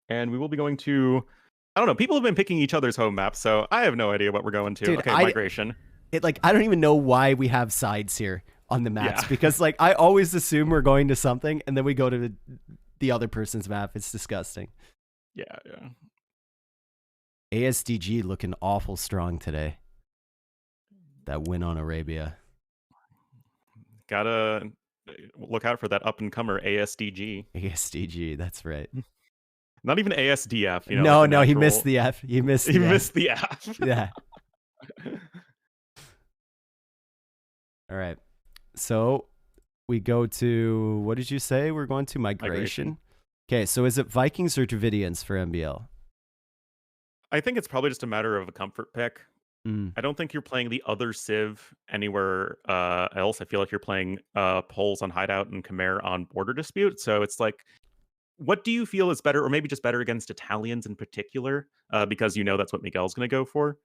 And we will be going to... I don't know. People have been picking each other's home maps, so I have no idea what we're going to.
Dude,
okay, migration.
I don't even know why we have sides here on the maps. Because, like, I always assume we're going to something, and then we go to the other person's map. It's disgusting.
Yeah.
ASDG looking awful strong today. That win on Arabia.
Gotta look out for that up-and-comer ASDG.
ASDG, that's right.
Not even ASDF, you know.
No,
like
no, he
natural...
missed the F. He missed the
He
F.
missed the F.
Yeah. All right. So we go to, what did you say? We're going to migration. Okay, so is it Vikings or Dravidians for MBL?
I think it's probably just a matter of a comfort pick. I don't think you're playing the other Civ anywhere else. I feel like you're playing Poles on Hideout and Khmer on Border Dispute. So it's like, what do you feel is better, or maybe just better against Italians in particular? Because you know that's what Miguel's going to go for.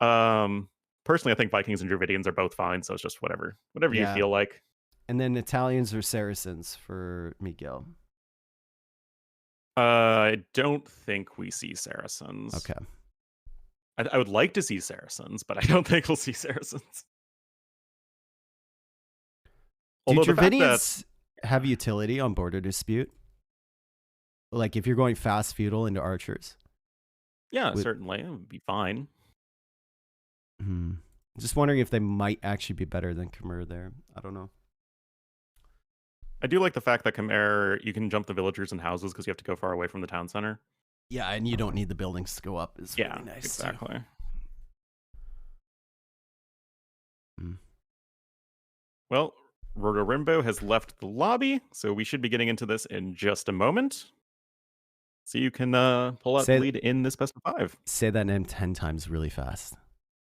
Personally, I think Vikings and Dravidians are both fine. So it's just whatever you feel like.
And then Italians or Saracens for Miguel?
I don't think we see Saracens.
Okay.
I would like to see Saracens, but I don't think we'll see Saracens.
Do Dravidians have utility on Border Dispute? Like if you're going fast feudal into archers?
Yeah, certainly. It would be fine.
Just wondering if they might actually be better than Khmer there. I don't know.
I do like the fact that Khmer, you can jump the villagers and houses because you have to go far away from the town center.
Yeah, and you don't need the buildings to go up. It's really nice.
Exactly. Well, Roto Rimbo has left the lobby, so we should be getting into this in just a moment. So you can pull out the lead in this best of 5.
Say that name 10 times really fast.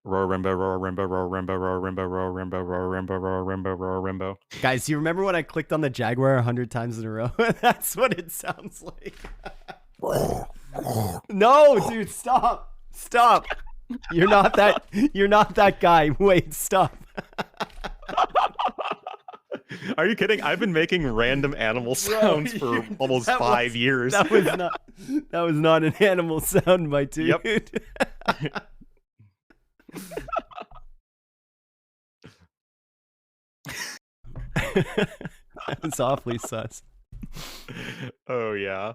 Roar Rimbo, Roar Rimbo, Roar Rimbo, Roar Rimbo, Roar Rimbo, Roar Rimbo, Roar Rimbo, Roar Rimbo.
Guys, you remember when I clicked on the Jaguar 100 times in a row? That's what it sounds like. No, dude, stop. Stop. You're not that guy. Wait, stop.
Are you kidding? I've been making random animal sounds for almost 5 years.
That was not an animal sound, my dude.
Yep.
That was awfully sus.
Oh, yeah.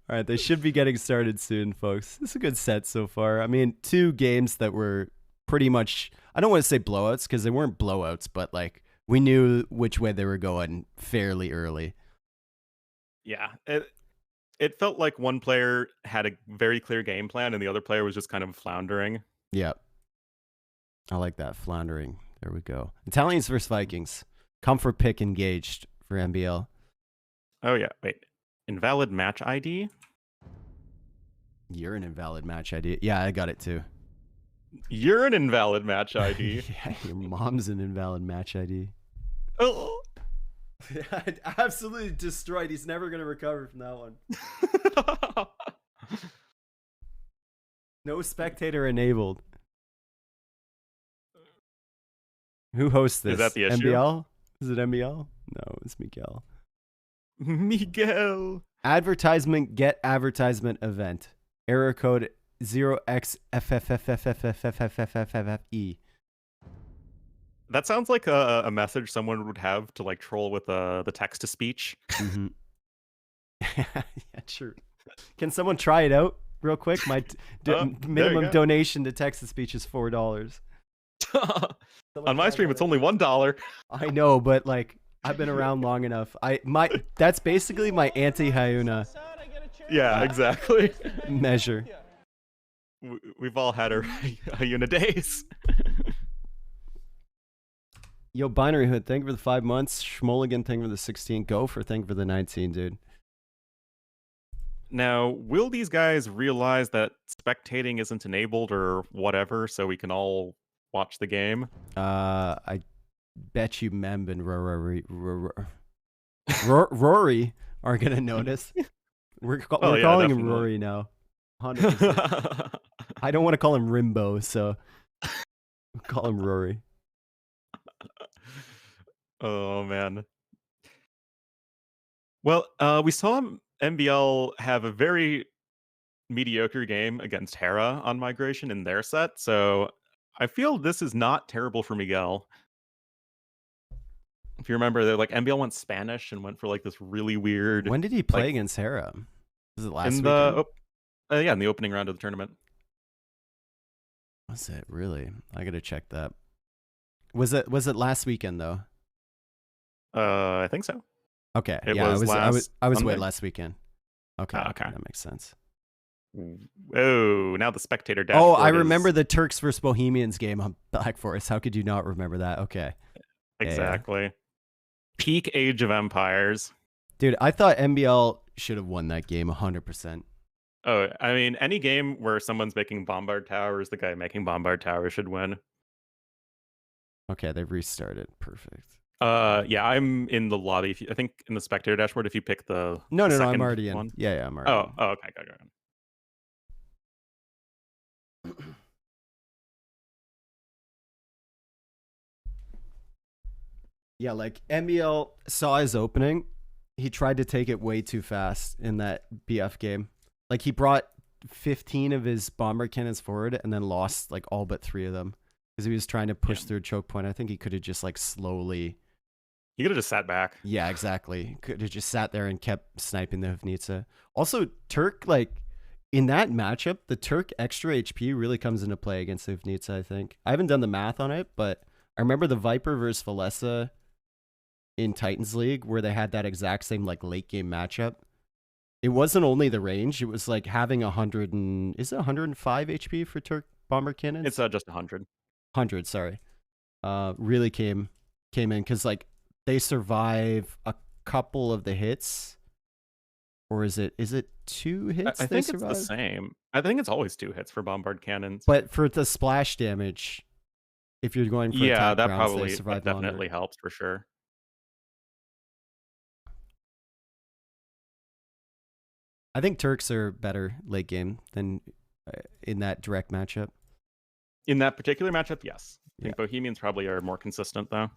All right, they should be getting started soon, folks. This is a good set so far. I mean, 2 games that were pretty much, I don't want to say blowouts because they weren't blowouts, but like we knew which way they were going fairly early.
Yeah, it felt like one player had a very clear game plan and the other player was just kind of floundering.
Yeah. I like that, floundering. There we go. Italians versus Vikings. Comfort pick engaged for MBL.
Oh, yeah. Wait. Invalid match ID?
You're an invalid match ID. Yeah, I got it too.
You're an invalid match ID.
Yeah, your mom's an invalid match ID.
Oh.
Absolutely destroyed. He's never going to recover from that one. No spectator enabled. Who hosts this?
Is that the issue?
MBL? Is it MBL? No, it's Miguel.
Miguel.
Advertisement get advertisement event. Error code 0xFFFFFFFFFFFE.
That sounds like a message someone would have to like troll with the text to speech.
Mm-hmm. Yeah, true. Can someone try it out real quick? My minimum donation to text to speech is $4.
On my stream, it's only $1.
I know, but like I've been around long enough. That's basically my anti-Hyuna.
Yeah, exactly.
Measure.
We've all had our Hyuna days.
Yo, Binary Hood, thank you for the 5 months. Schmoligan, thank you for the 16. Gopher, thank you for the 19, dude.
Now, will these guys realize that spectating isn't enabled or whatever, so we can all watch the game?
I bet you Memb and Rory are gonna notice. We're calling him Rory now. 100%. I don't want to call him Rimbo, so we'll call him Rory.
Oh man. Well, we saw MBL have a very mediocre game against Hera on migration in their set, so I feel this is not terrible for Miguel. If you remember, they're like MBL went Spanish and went for like this really weird.
When did he play against Hera? Was it last week?
Yeah, in the opening round of the tournament.
Was it really? I gotta check that. Was it last weekend though?
I think so.
Okay,
It
yeah,
was
I was away
Sunday?
last weekend. Okay,
Okay.
that makes sense.
Oh, now the spectator
Oh,
dashboard
I remember
is
the Turks versus Bohemians game on Black Forest. How could you not remember that? Okay.
exactly peak Age of Empires.
Dude, I thought MBL should have won that game 100%.
Oh, I mean, any game where someone's making Bombard Towers, the guy making Bombard Towers should win.
Okay, they've restarted. Perfect.
Yeah, I'm in the lobby. I think in the spectator dashboard, if you pick the
No,
the
I'm
second
already in.
one.
Yeah, I'm already
Oh, okay, go.
in. Yeah, like MBL saw his opening. He tried to take it way too fast in that BF game. Like he brought 15 of his bomber cannons forward and then lost like all but 3 of them because he was trying to push through a choke point. I think he could have just like slowly.
He could have just sat back.
Yeah, exactly. Could have just sat there and kept sniping the Hufnitsa. Also, Turk, like in that matchup, the Turk extra HP really comes into play against the Hufnitsa, I think. I haven't done the math on it, but I remember the Viper versus Valessa in Titans League where they had that exact same like late game matchup. It wasn't only the range, it was like having 105 HP for Turk bomber cannons?
It's just 100.
100, sorry. Really came in because like they survive a couple of the hits. Or is it 2 hits?
I think it's the same. I think it's always 2 hits for Bombard cannons.
But for the splash damage, if you're going for attack
that
rounds,
probably
they survive
definitely
longer.
helps for sure.
I think Turks are better late game than in that direct matchup.
In that particular matchup, yes. I think Bohemians probably are more consistent, though.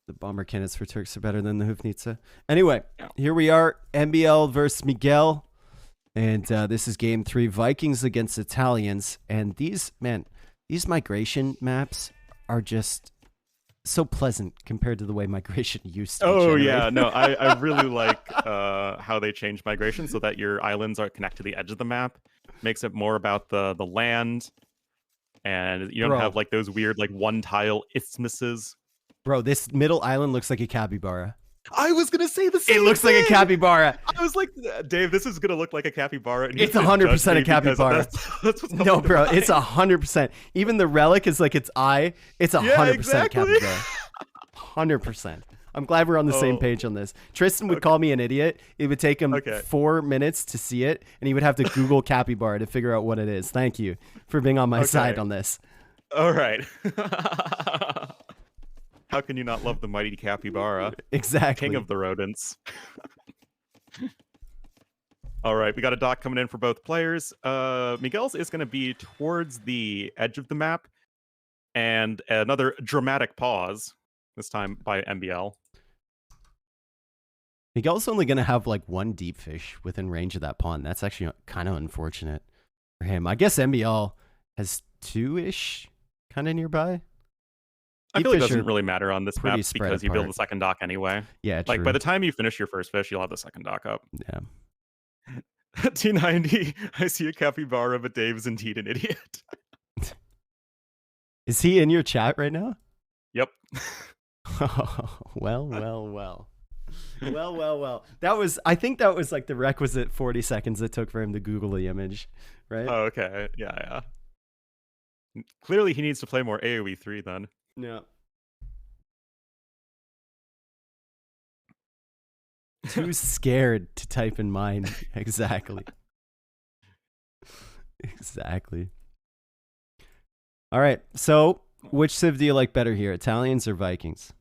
The bomber cannons for Turks are better than the Hufnitsa. Anyway, here we are, MBL versus Miguel. And this is game 3, Vikings against Italians. And these migration maps are just so pleasant compared to the way migration used to be generated.
Yeah, no, I really like how they changed migration so that your islands are connect to the edge of the map. Makes it more about the land, and you don't have like those weird like one tile isthmuses.
Bro, this middle island looks like a capybara.
I was gonna say the same.
It looks like a capybara.
I was like, Dave, this is gonna look like a capybara. And
it's 100% a capybara.
That's what's
no, bro, it's 100%. Even the relic is like its eye. It's 100% capybara. 100%. I'm glad we're on the same page on this. Tristan would call me an idiot. It would take him 4 minutes to see it, and he would have to Google capybara to figure out what it is. Thank you for being on my side on this.
All right. How can you not love the mighty capybara?
Exactly.
King of the rodents. All right, we got a dock coming in for both players. Miguel's is going to be towards the edge of the map. And another dramatic pause, this time by MBL.
Miguel's only going to have like 1 deep fish within range of that pond. That's actually kind of unfortunate for him. I guess MBL has 2-ish kind of nearby.
I feel like it doesn't really matter on this map because you build the second dock anyway.
Yeah, true.
Like by the time you finish your first fish, you'll have the second dock up.
Yeah.
T90, I see a capybara, but Dave's indeed an idiot.
Is he in your chat right now?
Yep.
Well. I think that was like the requisite 40 seconds it took for him to Google the image, right?
Oh, okay. Yeah. Clearly he needs to play more AoE 3 then.
Yeah. Too scared to type in mine. Exactly. All right. So, which civ do you like better here, Italians or Vikings?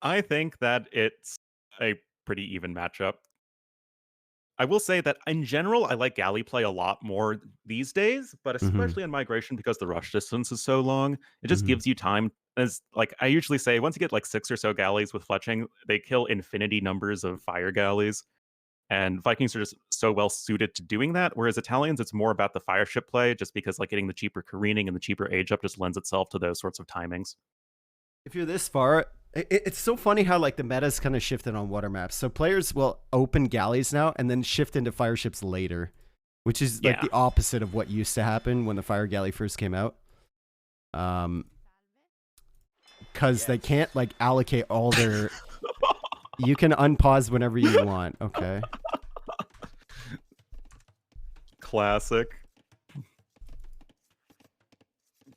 I think that it's a pretty even matchup. I will say that in general, I like galley play a lot more these days, but especially in migration because the rush distance is so long, it just gives you time. As like I usually say, once you get like 6 or so galleys with fletching, they kill infinity numbers of fire galleys. And Vikings are just so well suited to doing that. Whereas Italians, it's more about the fire ship play, just because like getting the cheaper careening and the cheaper age up just lends itself to those sorts of timings.
If you're this far, it's so funny how like the meta's kind of shifted on water maps. So players will open galleys now and then shift into fire ships later, which is like the opposite of what used to happen when the fire galley first came out. Because they can't like allocate all their You can unpause whenever you want. Okay.
Classic.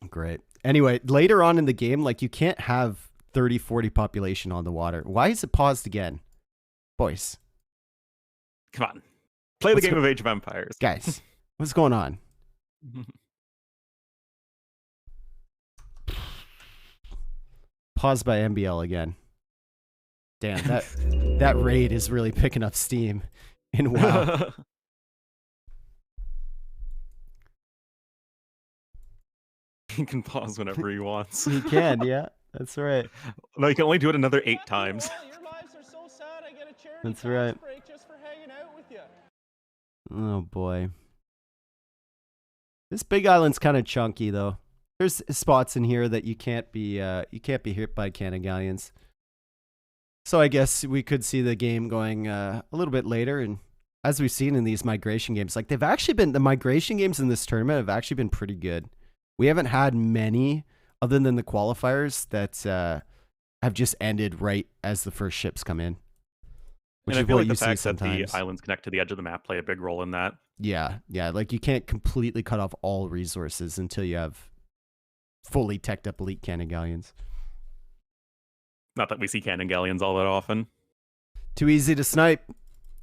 Great. Anyway, later on in the game, like you can't have 30, 40 population on the water. Why is it paused again? Boys.
Come on. Play the game of Age of Empires.
Guys, what's going on? Pause by MBL again. Damn, that raid is really picking up steam in WoW.
He can pause whenever he wants.
He can, yeah. That's right.
No, you can only do it another 8 times.
That's right. Oh boy. This big island's kind of chunky though. There's spots in here that you can't be hit by cannon galleons. So I guess we could see the game going a little bit later, and as we've seen in these migration games, like the migration games in this tournament have actually been pretty good. We haven't had many other than the qualifiers that have just ended right as the first ships come in.
Which and I feel like the fact that the islands connect to the edge of the map play a big role in that.
Yeah, like you can't completely cut off all resources until you have fully teched up elite cannon galleons.
Not that we see cannon galleons all that often.
Too easy to snipe,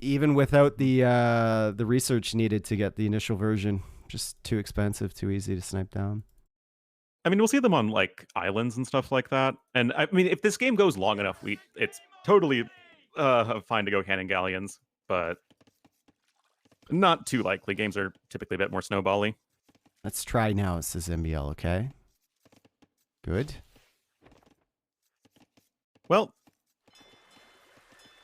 even without the research needed to get the initial version. Just too expensive, too easy to snipe down.
I mean, we'll see them on like islands and stuff like that. And I mean, if this game goes long enough, it's totally fine to go cannon galleons, but not too likely. Games are typically a bit more snowbally.
Let's try now, says MBL, okay? Good.
Well,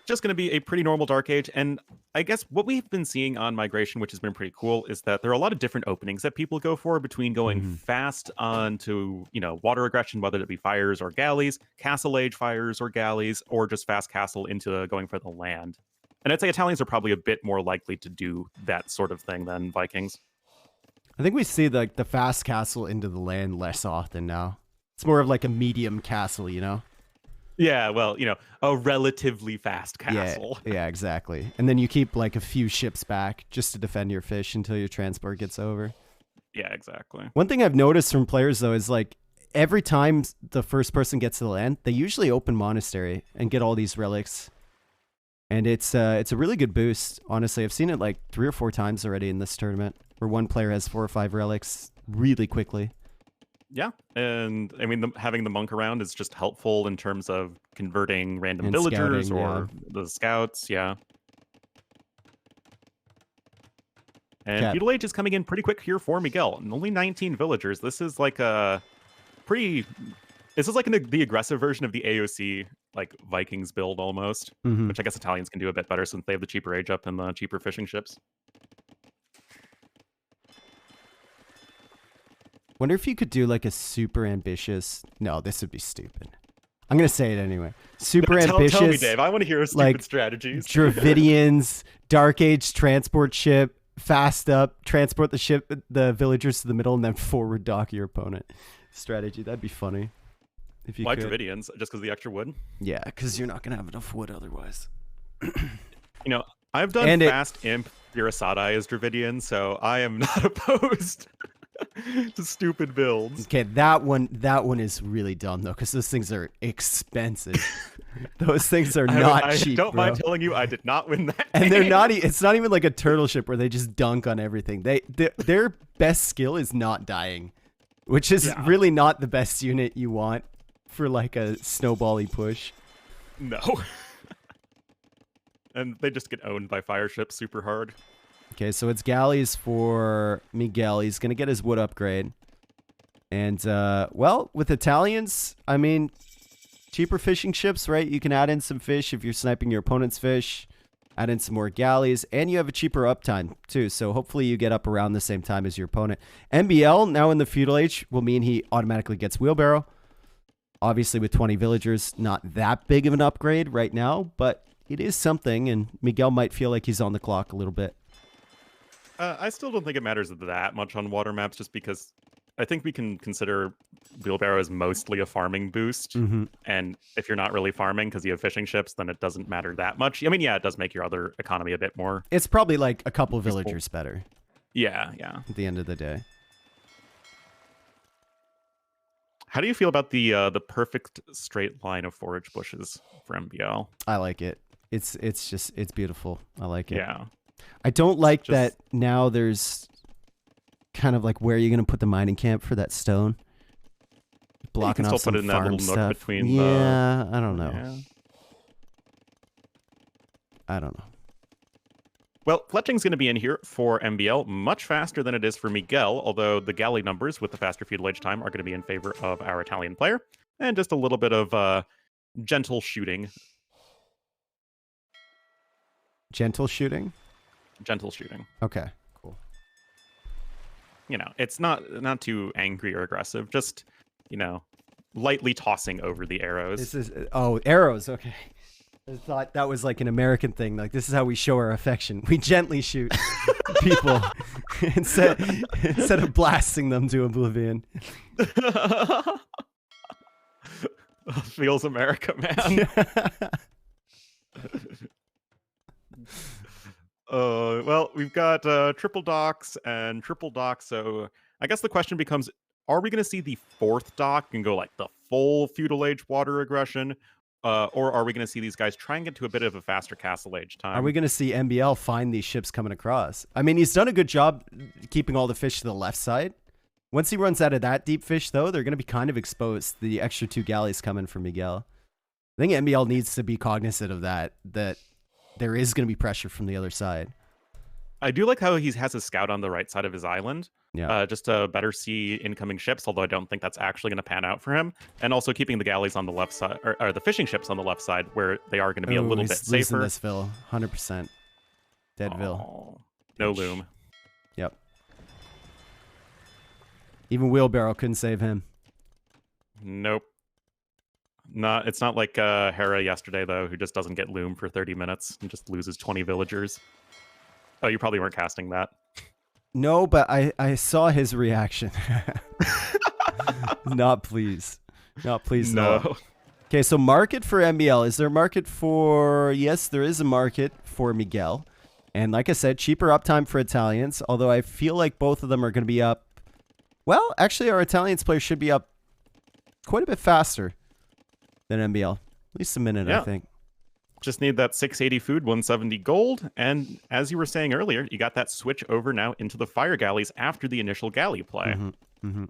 just going to be a pretty normal Dark Age, and I guess what we've been seeing on Migration, which has been pretty cool, is that there are a lot of different openings that people go for between going fast onto, water aggression, whether it be fires or galleys, Castle Age fires or galleys, or just fast castle into going for the land. And I'd say Italians are probably a bit more likely to do that sort of thing than Vikings.
I think we see the fast castle into the land less often now. It's more of like a medium castle,
Yeah, well, a relatively fast castle.
Yeah, exactly. And then you keep like a few ships back just to defend your fish until your transport gets over.
Yeah, exactly.
One thing I've noticed from players though is like every time the first person gets to the land, they usually open monastery and get all these relics. And it's a really good boost, honestly. I've seen it like 3 or 4 times already in this tournament where one player has 4 or 5 relics really quickly.
Yeah, and I mean, having the monk around is just helpful in terms of converting random
and
villagers
scouting,
or the scouts, yeah. And Feudal Age is coming in pretty quick here for Miguel. And only 19 villagers. This is like a pretty... This is like the aggressive version of the AOC, like Vikings build almost, which I guess Italians can do a bit better since they have the cheaper age up and the cheaper fishing ships.
Wonder if you could do like a super ambitious... No, this would be stupid. I'm going to say it anyway. Super ambitious...
Tell me, Dave. I want to hear stupid
like,
strategies.
Dravidians, Dark Age transport ship, fast up, transport the villagers to the middle, and then forward dock your opponent. Strategy. That'd be funny. If you
Why
could.
Dravidians? Just because of the extra wood?
Yeah, because you're not going to have enough wood otherwise.
I've done fast imp Virasadai as Dravidian, so I am not opposed to stupid builds.
Okay, that one is really dumb though, because those things are expensive. Those things are not cheap.
I don't
bro.
mind telling you, I did not win that.
And
game.
they're not. It's not even like a turtle ship where they just dunk on everything. Their best skill is not dying, which is really not the best unit you want for like a snowbally push.
No. And they just get owned by fire ships super hard.
Okay, so it's galleys for Miguel. He's going to get his wood upgrade. And, well, with Italians, I mean, cheaper fishing ships, right? You can add in some fish if you're sniping your opponent's fish. Add in some more galleys. And you have a cheaper uptime, too. So hopefully you get up around the same time as your opponent. MBL, now in the Feudal Age, will mean he automatically gets wheelbarrow. Obviously, with 20 villagers, not that big of an upgrade right now. But it is something, and Miguel might feel like he's on the clock a little bit.
I still don't think it matters that much on water maps, just because I think we can consider wheelbarrow as mostly a farming boost. And if you're not really farming because you have fishing ships, then it doesn't matter that much. I mean, yeah, it does make your other economy a bit more.
It's probably like a couple villagers better.
Yeah.
At the end of the day.
How do you feel about the perfect straight line of forage bushes for MBL?
I like it. It's beautiful. I like it.
Yeah.
I don't like that now there's kind of like where are you going to put the mining camp for that stone? Blocking off some
farm stuff.
That little nook between I don't know.
Yeah.
I don't know.
Well, fletching's going to be in here for MBL much faster than it is for Miguel, although the galley numbers with the faster feudal age time are going to be in favor of our Italian player, and just a little bit of gentle shooting.
Gentle shooting?
Gentle shooting.
Okay, cool.
You know, it's not too angry or aggressive, just, you know, lightly tossing over the arrows.
This is arrows, okay. I thought that was like an American thing. Like, this is how we show our affection. We gently shoot people instead of blasting them to oblivion.
Feels America, man. Well, we've got triple docks and triple docks, so I guess the question becomes, are we going to see the fourth dock and go like the full feudal age water aggression? Or are we going to see these guys try and get to a bit of a faster castle age time?
Are we going to see MBL find these ships coming across? I mean, he's done a good job keeping all the fish to the left side. Once he runs out of that deep fish, though, they're going to be kind of exposed. The extra 2 galleys coming for Miguel. I think MBL needs to be cognizant of that there is going to be pressure from the other side.
I do like how he has a scout on the right side of his island.
Yeah.
Just to better see incoming ships, although I don't think that's actually going to pan out for him. And also keeping the galleys on the left side, or the fishing ships on the left side, where they are going to be a little bit safer.
This Ville, 100%. Deadville.
Oh, no loom.
Yep. Even Wheelbarrow couldn't save him.
Nope. It's not like Hera yesterday, though, who just doesn't get loom for 30 minutes and just loses 20 villagers. Oh, you probably weren't casting that.
No, but I saw his reaction. Not pleased. Not pleased at all. Okay, so market for MBL. Is there a market for... Yes, there is a market for Miguel. And like I said, cheaper uptime for Italians, although I feel like both of them are going to be up... Well, actually, our Italians player should be up quite a bit faster than MBL. At least a minute,
yeah.
I think.
Just need that 680 food, 170 gold, and as you were saying earlier, you got that switch over now into the fire galleys after the initial galley play.
So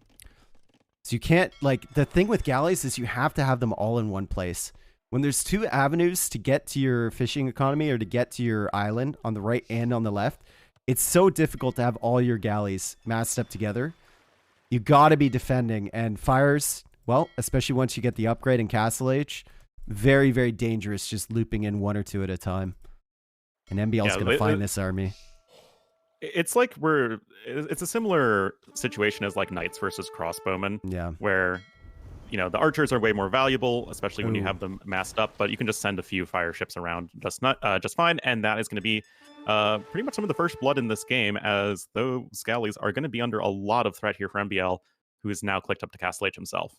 you can't, like, the thing with galleys is you have to have them all in one place. When there's 2 avenues to get to your fishing economy or to get to your island on the right and on the left, it's so difficult to have all your galleys massed up together. You got to be defending, and fires, well, especially once you get the upgrade in Castle Age, very, very dangerous just looping in 1 or 2 at a time. And MBL's going to find this army.
It's like it's a similar situation as like knights versus crossbowmen.
Yeah.
Where, you know, the archers are way more valuable, especially when you have them massed up, but you can just send a few fire ships around just fine. And that is going to be pretty much some of the first blood in this game, as those galleys are going to be under a lot of threat here for MBL, who is now clicked up to Castle H himself.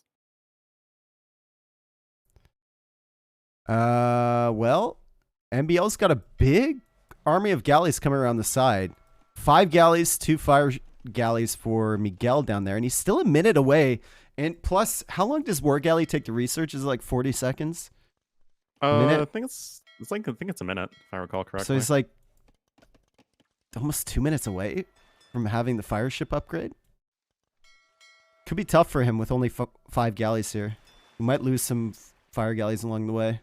Well, MBL's got a big army of galleys coming around the side. 5 galleys, 2 fire galleys for Miguel down there, and he's still a minute away. And plus, how long does War Galley take to research? Is it like 40 seconds?
I think it's a minute, if I recall correctly.
So he's like almost 2 minutes away from having the fire ship upgrade. Could be tough for him with only 5 galleys here. He might lose some fire galleys along the way.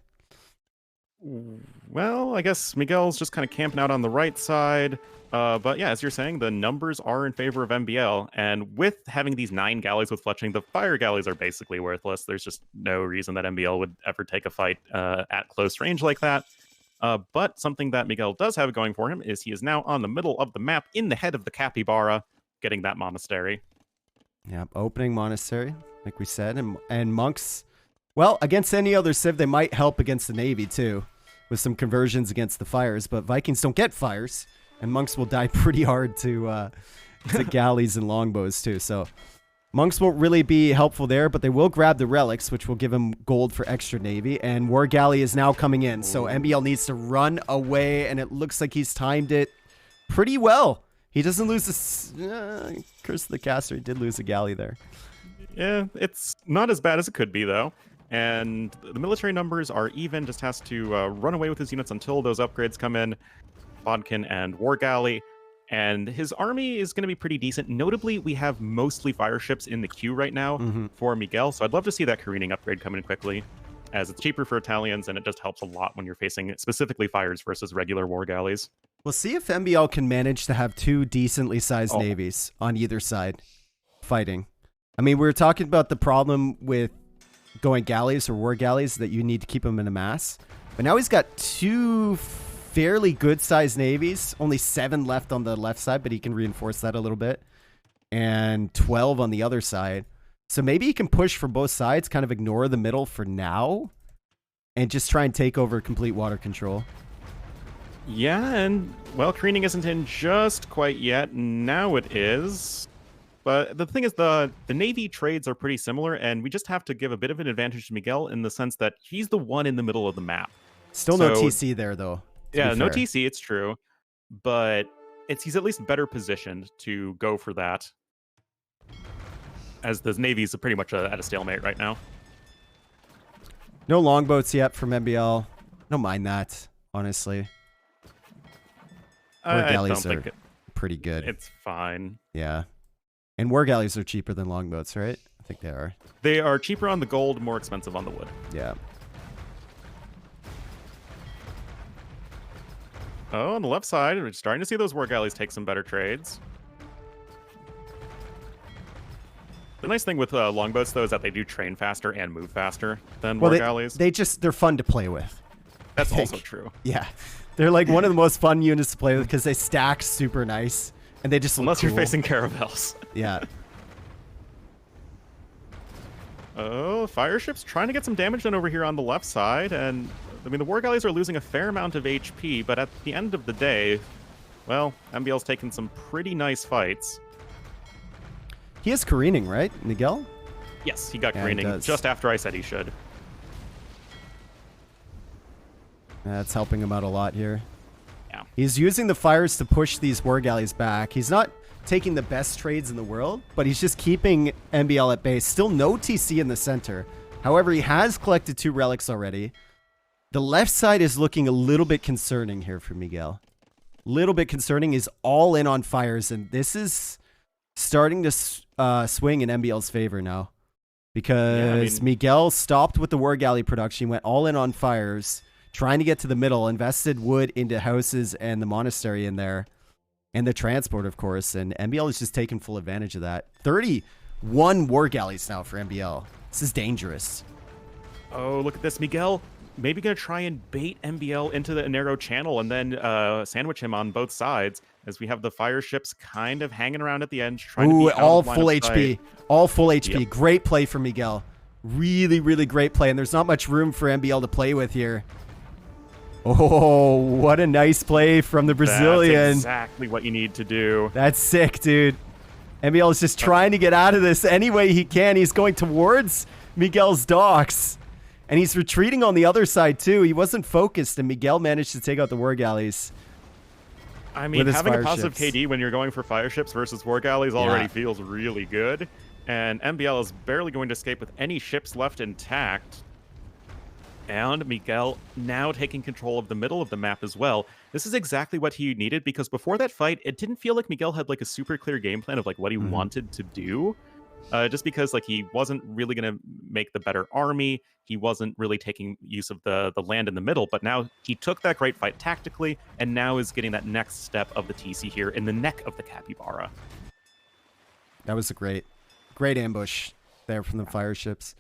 Well, I guess Miguel's just kind of camping out on the right side. But yeah, as you're saying, the numbers are in favor of MBL. And with having these 9 galleys with fletching, the fire galleys are basically worthless. There's just no reason that MBL would ever take a fight at close range like that. But something that Miguel does have going for him is he is now on the middle of the map in the head of the capybara, getting that monastery.
Yeah, opening monastery, like we said. And monks... Well, against any other civ, they might help against the Navy, too, with some conversions against the fires. But Vikings don't get fires, and monks will die pretty hard to galleys and longbows, too. So Monks won't really be helpful there, but they will grab the relics, which will give him gold for extra navy. And War Galley is now coming in, so MBL needs to run away, and it looks like he's timed it pretty well. He doesn't lose this. Curse of the Caster. He did lose a galley there.
Yeah, it's not as bad as it could be, though. And the military numbers are even, just has to run away with his units until those upgrades come in. Bodkin and War Galley. And his army is going to be pretty decent. Notably, we have mostly fire ships in the queue right now for Miguel. So I'd love to see that careening upgrade come in quickly, as it's cheaper for Italians, and it just helps a lot when you're facing specifically fires versus regular War Galleys.
We'll see if MBL can manage to have 2 decently sized navies on either side fighting. I mean, we were talking about the problem with going galleys or War Galleys, that you need to keep them in a mass. But now he's got 2 fairly good-sized navies. Only 7 left on the left side, but he can reinforce that a little bit. And 12 on the other side. So maybe he can push from both sides, kind of ignore the middle for now, and just try and take over complete water control.
Yeah, and, well, careening isn't in just quite yet. Now it is. But the thing is, the Navy trades are pretty similar, and we just have to give a bit of an advantage to Miguel in the sense that he's the one in the middle of the map.
Still no TC there, though.
Yeah, no TC, it's true. But he's at least better positioned to go for that, as the Navy's pretty much at a stalemate right now.
No longboats yet from MBL. Don't mind that, honestly. War galleys are pretty good.
It's fine.
Yeah. And war galleys are cheaper than longboats, right? I think they are.
They are cheaper on the gold, more expensive on the wood.
Yeah.
Oh, on the left side, we're starting to see those war galleys take some better trades. The nice thing with longboats, though, is that they do train faster and move faster than war galleys.
They're fun to play with.
That's also true.
Yeah. They're like one of the most fun units to play with because they stack super nice. And they just
Unless
look
you're facing caravels.
Yeah.
Oh, fire ships trying to get some damage done over here on the left side. And, I mean, the war galleys are losing a fair amount of HP. But at the end of the day, well, MBL's taken some pretty nice fights.
He is careening, right, Miguel?
Yes, he got careening just after I said he should.
That's helping him out a lot here.
Yeah.
He's using the fires to push these war galleys back. He's not taking the best trades in the world, but he's just keeping MBL at base. Still no TC in the center. However, he has collected 2 relics already. The left side is looking a little bit concerning here for Miguel. Little bit concerning. He's all in on fires, and this is starting to swing in MBL's favor now. Because Miguel stopped with the war galley production. He went all in on fires, trying to get to the middle, invested wood into houses and the monastery in there, and the transport, of course, and MBL is just taking full advantage of that. 31 war galleys now for MBL. This is dangerous.
Oh, look at this. Miguel maybe going to try and bait MBL into the narrow channel and then sandwich him on both sides, as we have the fire ships kind of hanging around at the edge, trying to be
all full HP.
Sight.
All full HP. Yep. Great play from Miguel. Really, really great play, and there's not much room for MBL to play with here. Oh, what a nice play from the Brazilian.
That's exactly what you need to do.
That's sick, dude. MBL is just trying to get out of this any way he can. He's going towards Miguel's docks. And he's retreating on the other side, too. He wasn't focused, and Miguel managed to take out the war galleys.
I mean, having a positive KD when you're going for fire ships versus war galleys already feels really good. And MBL is barely going to escape with any ships left intact. And Miguel now taking control of the middle of the map as well. This is exactly what he needed, because before that fight, it didn't feel like Miguel had like a super clear game plan of like what he wanted to do. Just because like he wasn't really going to make the better army. He wasn't really taking use of the land in the middle. But now he took that great fight tactically, and now is getting that next step of the TC here in the neck of the Capybara.
That was a great ambush there from the fire ships.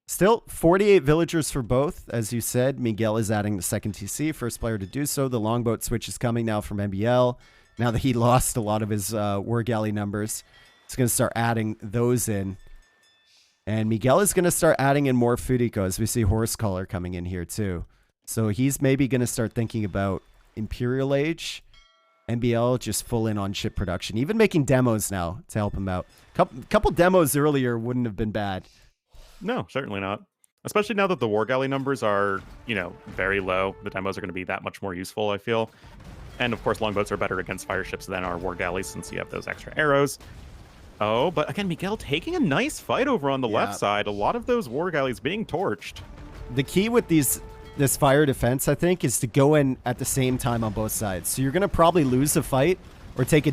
Still, 48 villagers for both. As you said, Miguel is adding the second TC. First player to do so. The longboat switch is coming now from MBL. Now that he lost a lot of his war galley numbers, he's going to start adding those in. And Miguel is going to start adding in more Fudiko, as we see Horse Collar coming in here too. So he's maybe going to start thinking about Imperial Age MBL just full in on ship production, even making demos now to help him out. Couple demos earlier wouldn't have been bad.
No, certainly not. Especially now that the War Galley numbers are, you know, very low. The demos are going to be that much more useful, I feel. And of course, longboats are better against fire ships than our War Galleys since you have those extra arrows. Oh, but again, Miguel taking a nice fight over on the left side. A lot of those War Galleys being torched.
The key with this fire defense, I think, is to go in at the same time on both sides. So you're going to probably lose a fight or take a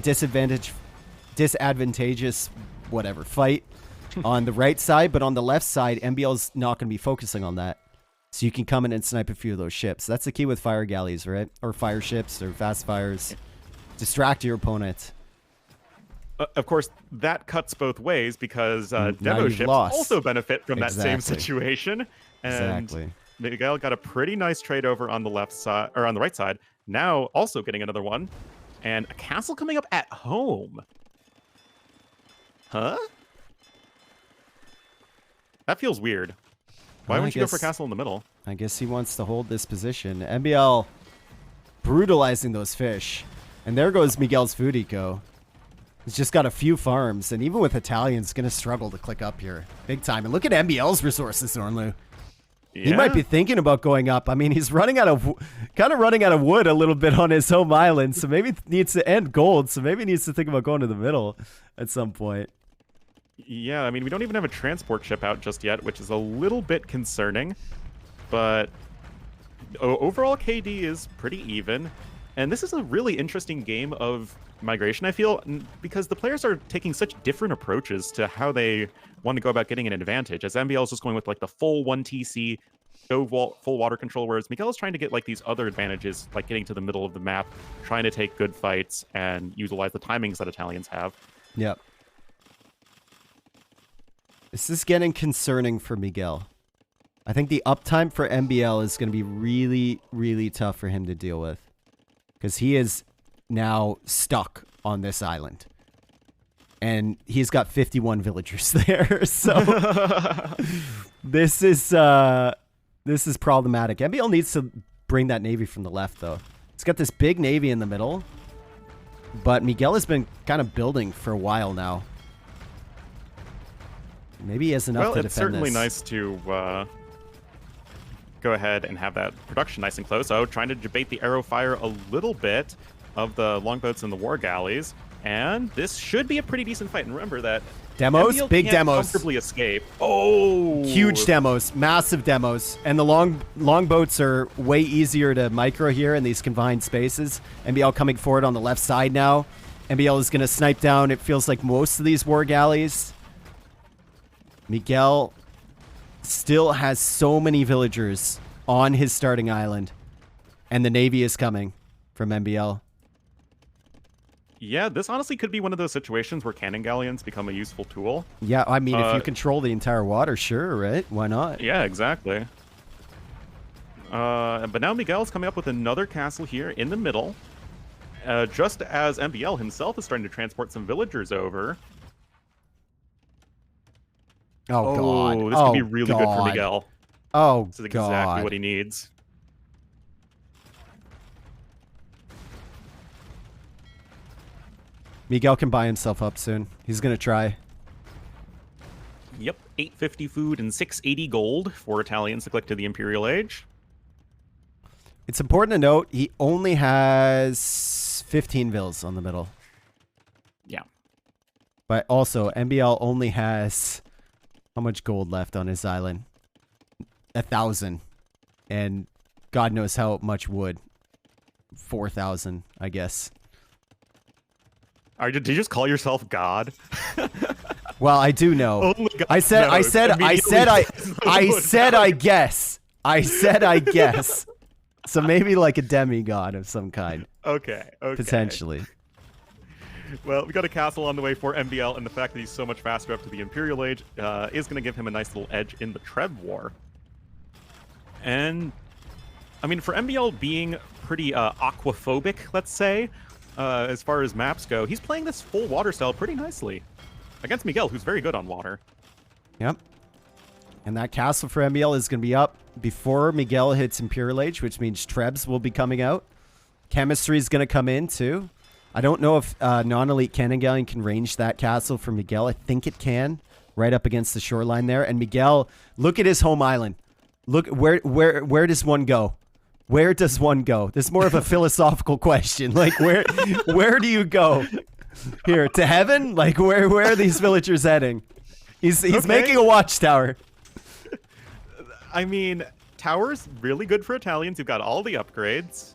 disadvantageous, whatever, fight on the right side. But on the left side, MBL's not going to be focusing on that. So you can come in and snipe a few of those ships. That's the key with fire galleys, right? Or fire ships or fast fires. Distract your opponent.
Of course, that cuts both ways because demo ships also benefit from that same situation. And Miguel got a pretty nice trade over on the left side, or on the right side. Now also getting another one. And a castle coming up at home. Huh? That feels weird. Why wouldn't you go for a castle in the middle?
I guess he wants to hold this position. MBL brutalizing those fish. And there goes Miguel's food eco. He's just got a few farms. And even with Italians, going to struggle to click up here. Big time. And look at MBL's resources, Ornlu. Yeah. He might be thinking about going up. I mean, he's running out of, kind of running out of wood a little bit on his home island. So maybe needs to end gold. So maybe he needs to think about going to the middle at some point.
Yeah, I mean, we don't even have a transport ship out just yet, which is a little bit concerning. But overall, KD is pretty even. And this is a really interesting game of migration, I feel, because the players are taking such different approaches to how they want to go about getting an advantage. As MBL is just going with like the full 1TC, full water control, whereas Miguel is trying to get like these other advantages, like getting to the middle of the map, trying to take good fights and utilize the timings that Italians have.
Yep. This is getting concerning for Miguel. I think the uptime for MBL is going to be really, really tough for him to deal with. Because he is now stuck on this island. And he's got 51 villagers there. So this is problematic. MBL needs to bring that navy from the left, though. It's got this big navy in the middle. But Miguel has been kind of building for a while now. Maybe he has enough to defend this.
Well, it's certainly nice to go ahead and have that production nice and close. So trying to debate the arrow fire a little bit of the longboats and the war galleys. And this should be a pretty decent fight. And remember that
demos,
MBL
big
can't
demos,
comfortably escape. Oh,
huge demos, massive demos, and the longboats are way easier to micro here in these confined spaces. MBL coming forward on the left side now. MBL is going to snipe down. It feels like most of these war galleys. Miguel still has so many villagers on his starting island. And the navy is coming from MBL.
Yeah, this honestly could be one of those situations where cannon galleons become a useful tool.
Yeah, I mean, if you control the entire water, sure, right? Why not?
Yeah, exactly. But now Miguel's coming up with another castle here in the middle. Just as MBL himself is starting to transport some villagers over.
Oh, God.
This could be really good for Miguel.
Oh,
this is exactly what he needs.
Miguel can buy himself up soon. He's going to try.
Yep, 850 food and 680 gold for Italians to click to the Imperial Age.
It's important to note he only has 15 vills on the middle.
Yeah.
But also, MBL only has how much gold left on his island? 1,000. And God knows how much wood. 4,000, I guess.
Did you just call yourself God?
Well, I do know. I said I guess. So maybe like a demigod of some kind.
Okay.
Potentially.
Well, we got a castle on the way for MBL, and the fact that he's so much faster up to the Imperial Age is going to give him a nice little edge in the Treb War. And, I mean, for MBL being pretty aquaphobic, let's say, as far as maps go, he's playing this full water style pretty nicely against Miguel, who's very good on water.
Yep. And that castle for MBL is going to be up before Miguel hits Imperial Age, which means Trebs will be coming out. Chemistry is going to come in, too. I don't know if non-elite Cannon Galleon can range that castle for Miguel. I think it can, right up against the shoreline there. And Miguel, look at his home island. Look, where does one go? Where does one go? This is more of a philosophical question. Like, where do you go? Here, to heaven? Like, where are these villagers heading? He's
Okay.
making a watchtower.
I mean, tower's really good for Italians. You've got all the upgrades.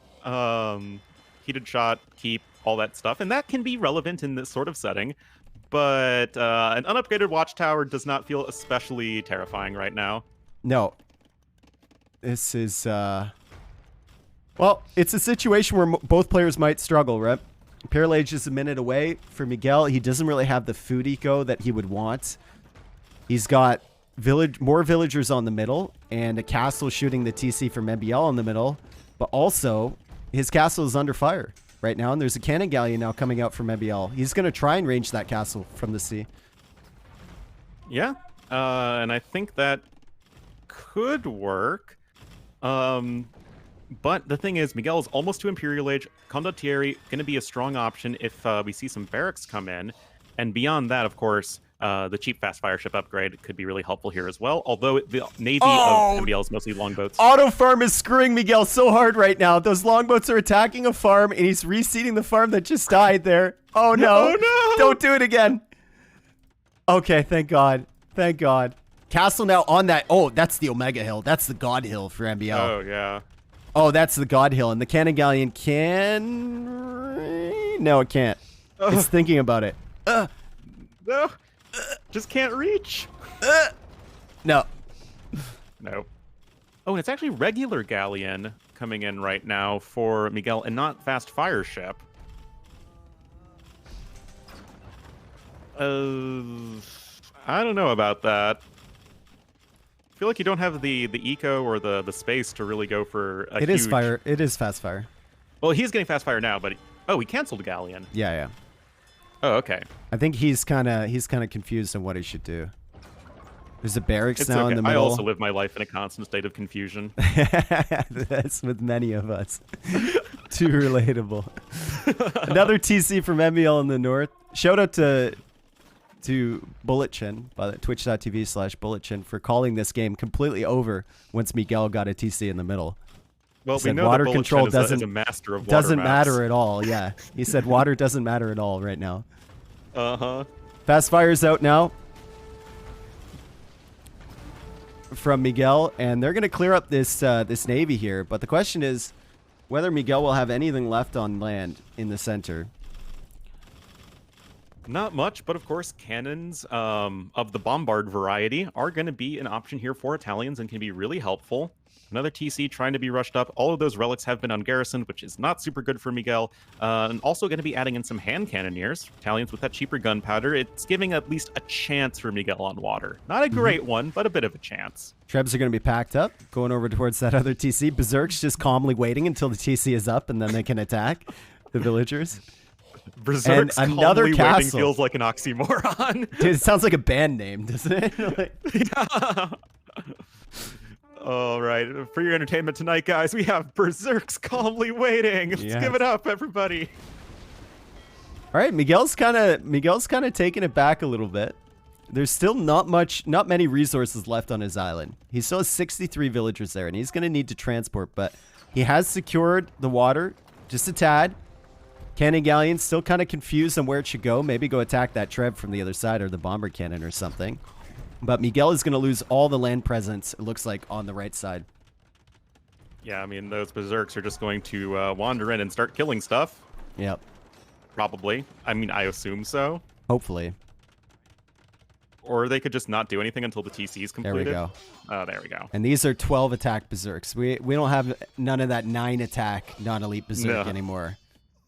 Heated shot, keep, all that stuff. And that can be relevant in this sort of setting. But an unupgraded watchtower does not feel especially terrifying right now.
No. This is, well, it's a situation where both players might struggle, right? Imperial Age is a minute away. For Miguel, he doesn't really have the food eco that he would want. He's got more villagers on the middle and a castle shooting the TC from MBL on the middle. But also, his castle is under fire right now, and there's a cannon galleon now coming out from MBL. He's going to try and range that castle from the sea.
Yeah, and I think that could work. But the thing is, Miguel is almost to Imperial Age. Condottieri going to be a strong option if we see some barracks come in. And beyond that, of course, the cheap fast fire ship upgrade could be really helpful here as well. Although the navy of MBL is mostly longboats.
Auto farm is screwing Miguel so hard right now. Those longboats are attacking a farm, and he's reseeding the farm that just died there. Oh no!
Oh no!
Don't do it again. Okay, thank God. Thank God. Castle now on that. Oh, that's the Omega Hill. That's the God Hill for MBL.
Oh yeah.
Oh, that's the God Hill, and the cannon galleon can. No, it can't. It's thinking about it.
No. Just can't reach.
No.
No. Oh, and it's actually regular galleon coming in right now for Miguel and not fast fire ship. I don't know about that. I feel like you don't have the eco or the space to really go for a
It is fire. It is fast fire.
Well, he's getting fast fire now, but he canceled galleon.
Yeah, yeah.
Oh, okay.
I think he's kind of confused on what he should do. There's a barracks
It's
now
okay.
in the middle.
I also live my life in a constant state of confusion.
That's with many of us. Too relatable. Another TC from MBL in the north. Shout out to Bulletchin, by the twitch.tv/Bulletchin, for calling this game completely over once Miguel got a TC in the middle.
Well,
He
we
said
know
water
that
control
is a master of water
doesn't
maps.
matter at all. Yeah, he said water doesn't matter at all right now.
Uh-huh.
Fast fire's out now from Miguel, and they're going to clear up this this navy here. But the question is whether Miguel will have anything left on land in the center.
Not much, but of course, cannons of the bombard variety are going to be an option here for Italians and can be really helpful. Another TC trying to be rushed up. All of those relics have been ungarrisoned, which is not super good for Miguel. And also going to be adding in some hand cannoneers. Italians with that cheaper gunpowder. It's giving at least a chance for Miguel on water. Not a great one, but a bit of a chance.
Trebs are going to be packed up, going over towards that other TC. Berserk's just calmly waiting until the TC is up, and then they can attack the villagers.
Berserk's
And another
calmly
castle.
waiting feels like an oxymoron.
Dude, it sounds like a band name, doesn't it? Like,
Yeah. All right, for your entertainment tonight, guys, we have Berserk's calmly waiting. Let's
Yes.
give it up, everybody.
all right, Miguel's kind of taking it back a little bit. There's still not many resources left on his island. He still has 63 villagers there, and he's going to need to transport, but he has secured the water just a tad. Cannon galleon still kind of confused on where it should go. Maybe go attack that Trev from the other side or the bomber cannon or something. But Miguel is going to lose all the land presence, it looks like, on the right side.
Yeah, I mean, those Berserks are just going to wander in and start killing stuff.
Yep.
Probably. I mean, I assume so.
Hopefully.
Or they could just not do anything until the TC is
There we
completed.
go.
Oh, there we go.
And these are 12 attack Berserks. We don't have none of that 9 attack non-elite Berserk
No.
anymore.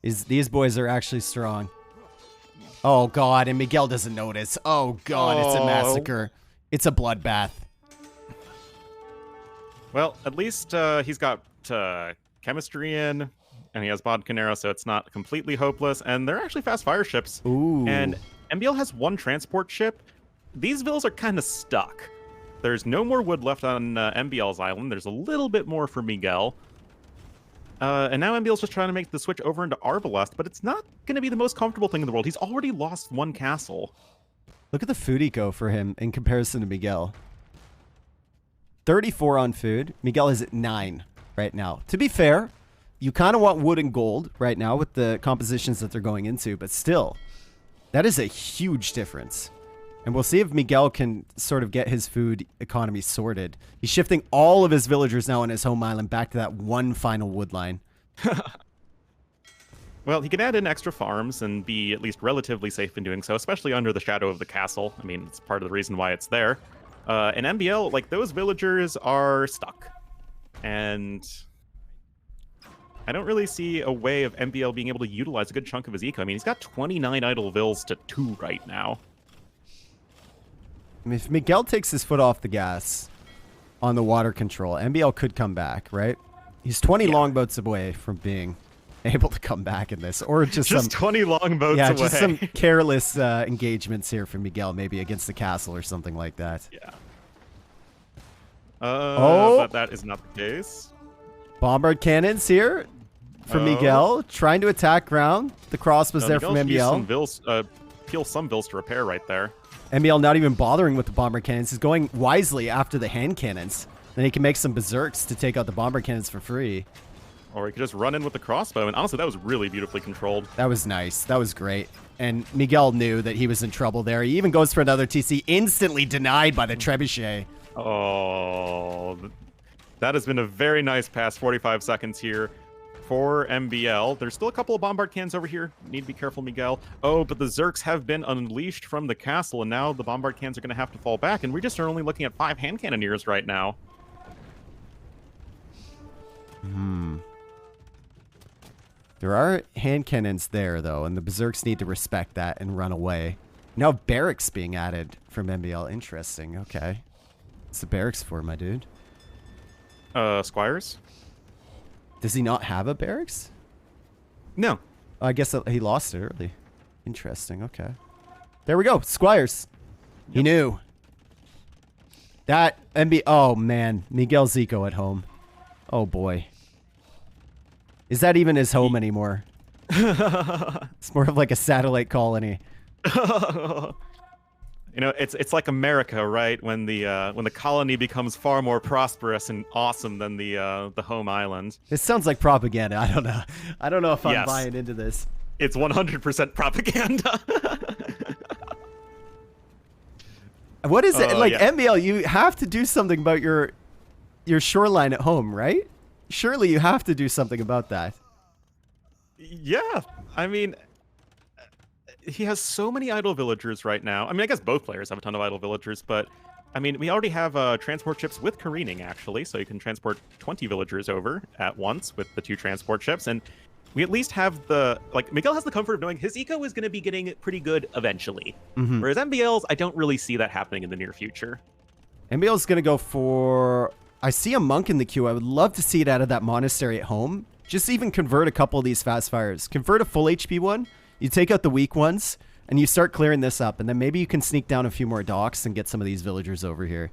These boys are actually strong. Oh, God. And Miguel doesn't notice. Oh, God. It's a
Oh.
massacre. It's a bloodbath.
Well, at least he's got chemistry in, and he has Bodcanero, so it's not completely hopeless. And they're actually fast fire ships.
Ooh.
And MBL has one transport ship. These villas are kind of stuck. There's no more wood left on MBL's island. There's a little bit more for Miguel. And now MBL's just trying to make the switch over into Arbalest, but it's not going to be the most comfortable thing in the world. He's already lost one castle.
Look at the food eco for him in comparison to Miguel. 34 on food. Miguel is at 9 right now. To be fair, you kind of want wood and gold right now with the compositions that they're going into, but still, that is a huge difference. And we'll see if Miguel can sort of get his food economy sorted. He's shifting all of his villagers now on his home island back to that one final wood line.
Well, he can add in extra farms and be at least relatively safe in doing so, especially under the shadow of the castle. I mean, it's part of the reason why it's there. In MBL, like, those villagers are stuck. And I don't really see a way of MBL being able to utilize a good chunk of his eco. I mean, he's got 29 idle vills to 2 right now.
I mean, if Miguel takes his foot off the gas on the water control, MBL could come back, right? He's 20 longboats away from being able to come back in this, or just some
20 longboats away.
Just some careless engagements here from Miguel, maybe against the castle or something like that.
Yeah. But that is not the case.
Bombard cannons here for Miguel, trying to attack ground. The cross was there from MBL.
Peel some vills to repair right there.
MBL not even bothering with the bomber cannons. He's going wisely after the hand cannons. Then he can make some berserks to take out the bomber cannons for free.
Or he could just run in with the crossbow. And honestly, that was really beautifully controlled.
That was nice. That was great. And Miguel knew that he was in trouble there. He even goes for another TC, instantly denied by the trebuchet.
Oh, that has been a very nice past 45 seconds here for MBL. There's still a couple of bombard cannons over here. Need to be careful, Miguel. Oh, but the Zerks have been unleashed from the castle, and now the bombard cannons are going to have to fall back, and we just are only looking at 5 hand cannoneers right now.
There are hand cannons there, though, and the Berserks need to respect that and run away. Now barracks being added from MBL. Interesting. Okay. What's the barracks for, my dude?
Squires?
Does he not have a barracks?
No.
Oh, I guess he lost it early. Interesting. Okay. There we go. Squires. Yep. He knew. That oh, man. Miguel Zico at home. Oh, boy. Is that even his home anymore? It's more of like a satellite colony.
You know, it's like America, right? When the colony becomes far more prosperous and awesome than the home island.
It sounds like propaganda. I don't know. I don't know if I'm buying into this.
It's 100% propaganda.
What is it like, MBL? You have to do something about your shoreline at home, right? Surely you have to do something about that.
Yeah, I mean, he has so many idle villagers right now. I mean, I guess both players have a ton of idle villagers, but I mean, we already have transport ships with careening, actually, so you can transport 20 villagers over at once with the 2 transport ships, and we at least have Miguel has the comfort of knowing his eco is going to be getting pretty good eventually. Whereas MBL's, I don't really see that happening in the near future.
MBL's going to go for... I see a monk in the queue. I would love to see it out of that monastery at home. Just even convert a couple of these fast fires. Convert a full HP one. You take out the weak ones, and you start clearing this up. And then maybe you can sneak down a few more docks and get some of these villagers over here.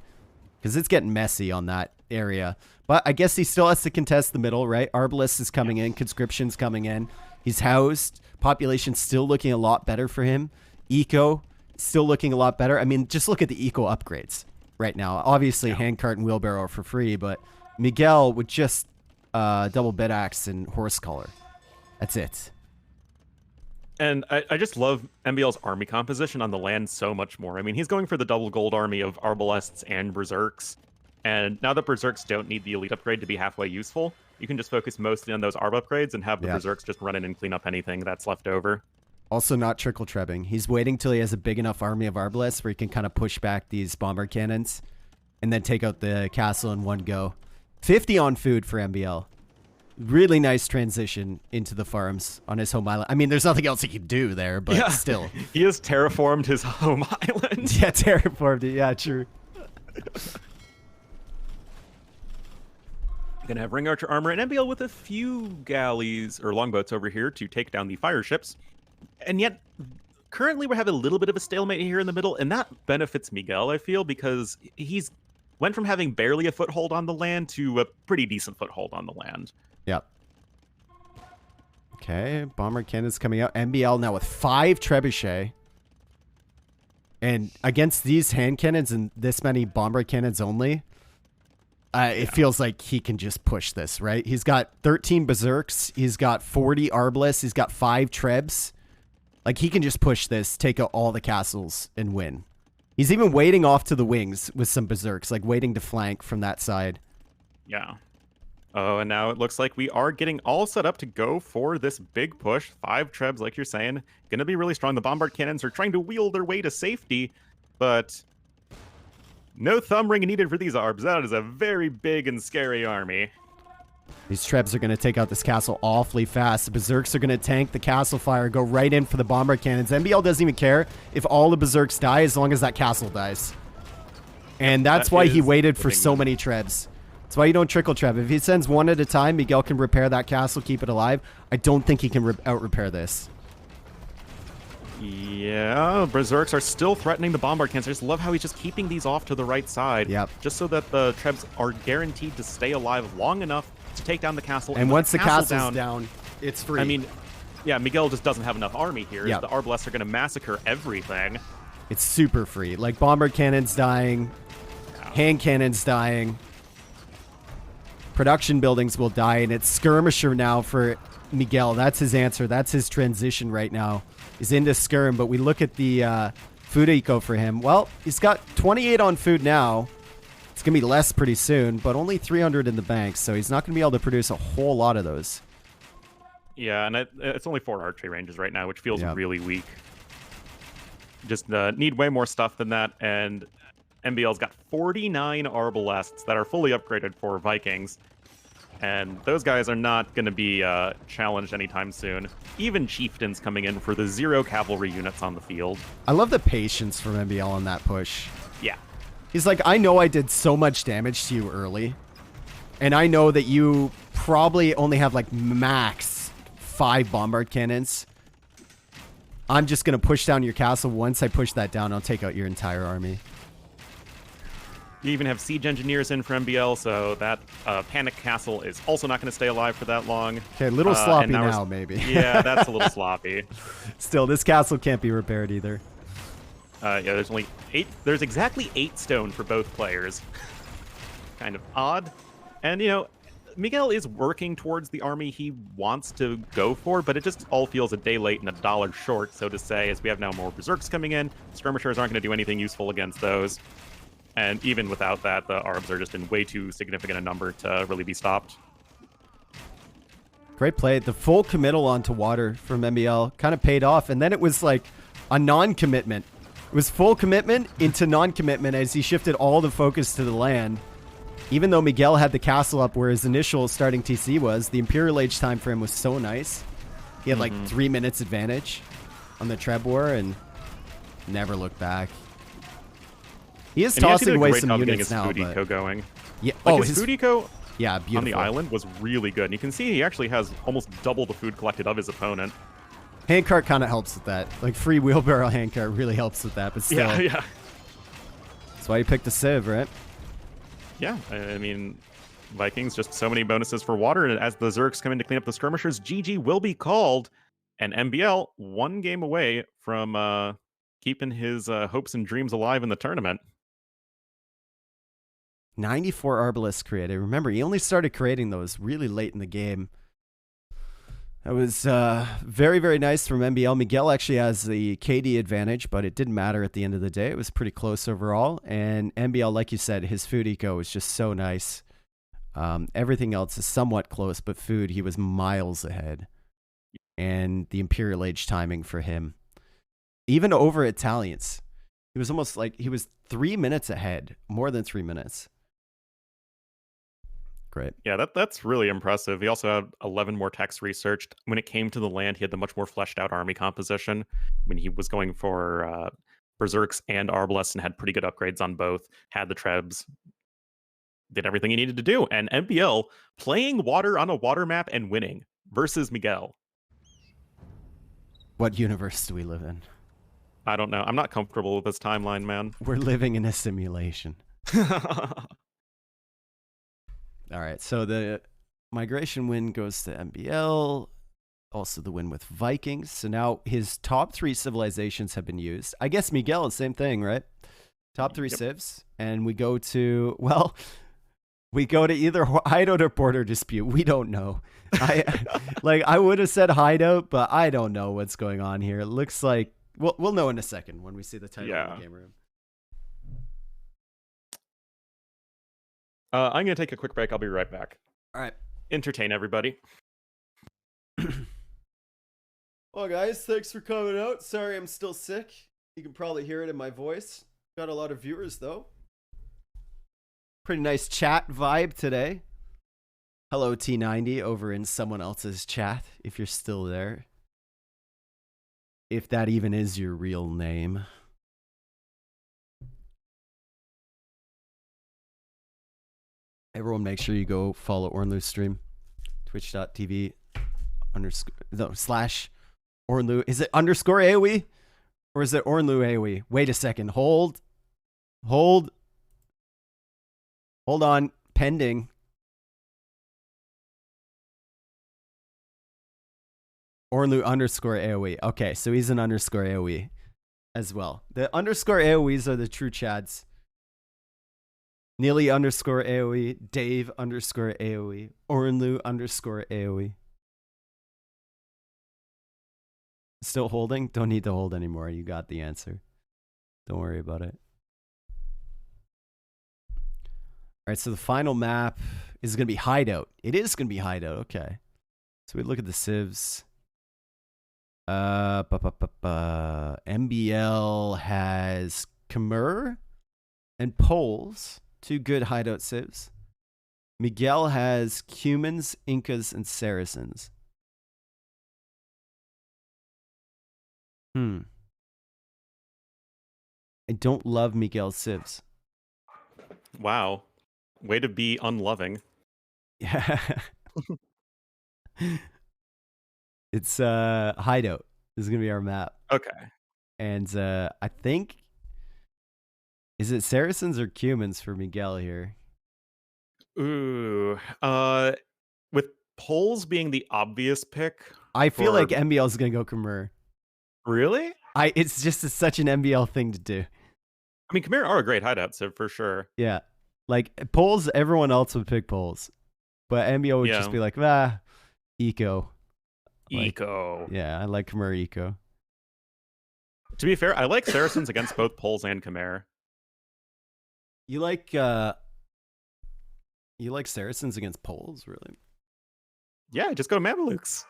Because it's getting messy on that area. But I guess he still has to contest the middle, right? Arbalest is coming in. Conscription's coming in. He's housed. Population's still looking a lot better for him. Eco, still looking a lot better. I mean, just look at the eco upgrades right now. Obviously, handcart and wheelbarrow are for free, but Miguel with just double bed axe and horse collar. That's it.
And I just love MBL's army composition on the land so much more. I mean, he's going for the double gold army of Arbalests and Berserks. And now that Berserks don't need the elite upgrade to be halfway useful, you can just focus mostly on those Arb upgrades and have the Berserks just run in and clean up anything that's left over.
Also not trickle trebbing. He's waiting till he has a big enough army of Arbalests where he can kind of push back these bomber cannons and then take out the castle in one go. 50 on food for MBL. Really nice transition into the farms on his home island. I mean, there's nothing else he can do there, but still.
He has terraformed his home island.
Yeah, terraformed it. Yeah, true.
Gonna have ring archer armor and MBL with a few galleys or longboats over here to take down the fire ships. And yet, currently we're having a little bit of a stalemate here in the middle, and that benefits Miguel, I feel, because he's went from having barely a foothold on the land to a pretty decent foothold on the land.
Yep. Okay, bomber cannons coming out. MBL now with 5 trebuchet. And against these hand cannons and this many bomber cannons only, it feels like he can just push this, right? He's got 13 berserks. He's got 40 arbalists. He's got 5 trebs. Like, he can just push this, take out all the castles, and win. He's even waiting off to the wings with some berserks, like waiting to flank from that side.
Yeah. Oh, and now it looks like we are getting all set up to go for this big push. 5 trebs, like you're saying. Going to be really strong. The bombard cannons are trying to wheel their way to safety, but no thumb ring needed for these arbs. That is a very big and scary army.
These trebs are going to take out this castle awfully fast. The berserks are going to tank the castle fire, go right in for the bomber cannons. MBL doesn't even care if all the berserks die as long as that castle dies. And that's why he waited for so many trebs. That's why you don't trickle treb. If he sends one at a time, Miguel can repair that castle, keep it alive. I don't think he can out-repair this.
Yeah, berserks are still threatening the bombard cannons. I just love how he's just keeping these off to the right side.
Yep.
Just so that the trebs are guaranteed to stay alive long enough to take down the castle.
And once the castle's down, it's free.
I mean, yeah, Miguel just doesn't have enough army here.
Yep.
The arbalests are going to massacre everything.
It's super free. Like, bomber cannons dying, hand cannons dying. Production buildings will die, and it's skirmisher now for Miguel. That's his answer. That's his transition right now. He's into skirm, but we look at the food eco for him. Well, he's got 28 on food now. It's going to be less pretty soon, but only 300 in the bank, so he's not going to be able to produce a whole lot of those.
Yeah, and it's only 4 archery ranges right now, which feels really weak. Just need way more stuff than that, and MBL's got 49 arbalests that are fully upgraded for Vikings. And those guys are not going to be challenged anytime soon. Even chieftains coming in for the 0 cavalry units on the field.
I love the patience from MBL on that push.
Yeah.
He's like, I know I did so much damage to you early. And I know that you probably only have like max 5 bombard cannons. I'm just going to push down your castle. Once I push that down, I'll take out your entire army.
You even have siege engineers in for MBL, so that panic castle is also not going to stay alive for that long.
Okay, a little sloppy now, maybe.
Yeah, that's a little sloppy.
Still, this castle can't be repaired either.
Yeah, there's only 8. There's exactly 8 stone for both players. Kind of odd. And, you know, Miguel is working towards the army he wants to go for, but it just all feels a day late and $1 short, so to say, as we have now more berserks coming in. Skirmishers aren't going to do anything useful against those. And even without that, the arbs are just in way too significant a number to really be stopped.
Great play. The full committal onto water from MBL kind of paid off. And then it was like a non-commitment. It was full commitment into non-commitment as he shifted all the focus to the land. Even though Miguel had the castle up where his initial starting TC was, the Imperial Age time frame was so nice. He had like 3 minutes advantage on the Treb War and never looked back. He is tossing away some units now,
but eco going.
Yeah.
Like his food eco
beautiful.
On the island was really good. And you can see he actually has almost double the food collected of his opponent.
Handcart kind of helps with that. Like, free wheelbarrow handcart really helps with that, but still.
Yeah.
That's why you picked the Civ, right?
Yeah, I mean, Vikings, just so many bonuses for water. And as the Zergs come in to clean up the skirmishers, GG will be called. And MBL, 1 game away from keeping his hopes and dreams alive in the tournament.
94 arbalists created. Remember, he only started creating those really late in the game. That was very, very nice from MBL. Miguel actually has the KD advantage, but it didn't matter at the end of the day. It was pretty close overall. And MBL, like you said, his food eco was just so nice. Everything else is somewhat close, but food, he was miles ahead. And the Imperial Age timing for him. Even over Italians. He was almost like, he was 3 minutes ahead. More than 3 minutes. Great.
Yeah, that's really impressive. He also had 11 more techs researched. When it came to the land, he had the much more fleshed out army composition. I mean, he was going for berserks and arbalests and had pretty good upgrades on both. Had the trebs. Did everything he needed to do. And MBL playing water on a water map and winning versus Miguel.
What universe do we live in?
I don't know. I'm not comfortable with this timeline, man.
We're living in a simulation. All right, so the migration win goes to MBL. Also the win with Vikings. So now his top 3 civilizations have been used. I guess Miguel, same thing, right? Top 3 civs. And we go to, well, we go to either hideout or border dispute. We don't know. I would have said hideout, but I don't know what's going on here. It looks like we'll know in a second when we see the title in the game room.
I'm gonna take a quick break. I'll be right back.
All right.
Entertain everybody.
Well, guys, thanks for coming out. Sorry I'm still sick. You can probably hear it in my voice. Got a lot of viewers, though. Pretty nice chat vibe today. Hello, T90, over in someone else's chat, if you're still there. If that even is your real name. Everyone make sure you go follow Ornlu's stream. Twitch.tv / Ornlu. Is it underscore AoE? Or is it Ornlu AoE? Wait a second. Hold on. Pending. Ornlu underscore AoE. Okay, so he's an underscore AoE as well. The underscore AoEs are the true chads. Neely underscore AoE. Dave underscore AoE. Ornlu underscore AoE. Still holding? Don't need to hold anymore. You got the answer. Don't worry about it. All right, so the final map is going to be Hideout. It is going to be Hideout. Okay. So we look at the civs. MBL has Khmer and Poles, 2 good Hideout civs. Miguel has Cumans, Incas, and Saracens. I don't love Miguel's civs.
Wow. Way to be unloving.
Yeah. It's Hideout. This is gonna be our map.
Okay.
And I think, is it Saracens or Cumans for Miguel here?
Ooh. With Poles being the obvious pick.
I feel like MBL is gonna go Khmer.
Really?
It's just such an MBL thing to do.
I mean, Khmer are a great hideout, so for sure.
Yeah. Like, Poles, everyone else would pick Poles. But MBL would just be like, eco.
Eco.
Yeah, I like Khmer eco.
To be fair, I like Saracens against both Poles and Khmer.
You like Saracens against Poles, really?
Yeah, just go Mamelukes.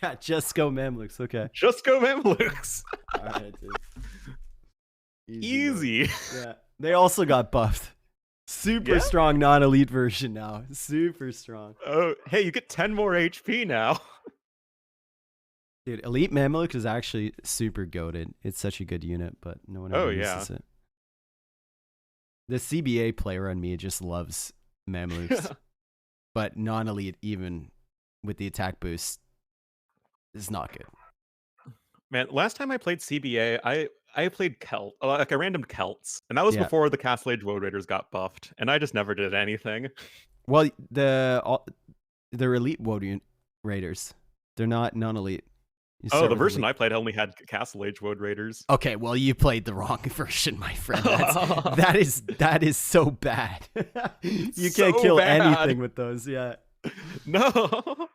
Yeah, just go Mamluks. Okay.
Just go Mamelukes.
All right, dude.
Easy.
Yeah. They also got buffed. Super strong non-elite version now. Super strong.
Oh, hey, you get 10 more HP now.
Dude, Elite Mameluke is actually super goated. It's such a good unit, but no one ever uses it. The CBA player on me just loves Mamelukes. But non-elite, even with the attack boost, is not good.
Man, last time I played CBA, I played Celt, like I randomed Celts, and that was before the Castle Age Road Raiders got buffed, and I just never did anything.
Well, they're elite Woad Raiders. They're not non-elite.
Oh, the version I played only had Castle Age Woad Raiders.
Okay, well, you played the wrong version, my friend. That is so bad. You can't kill anything with those. Yeah.
No.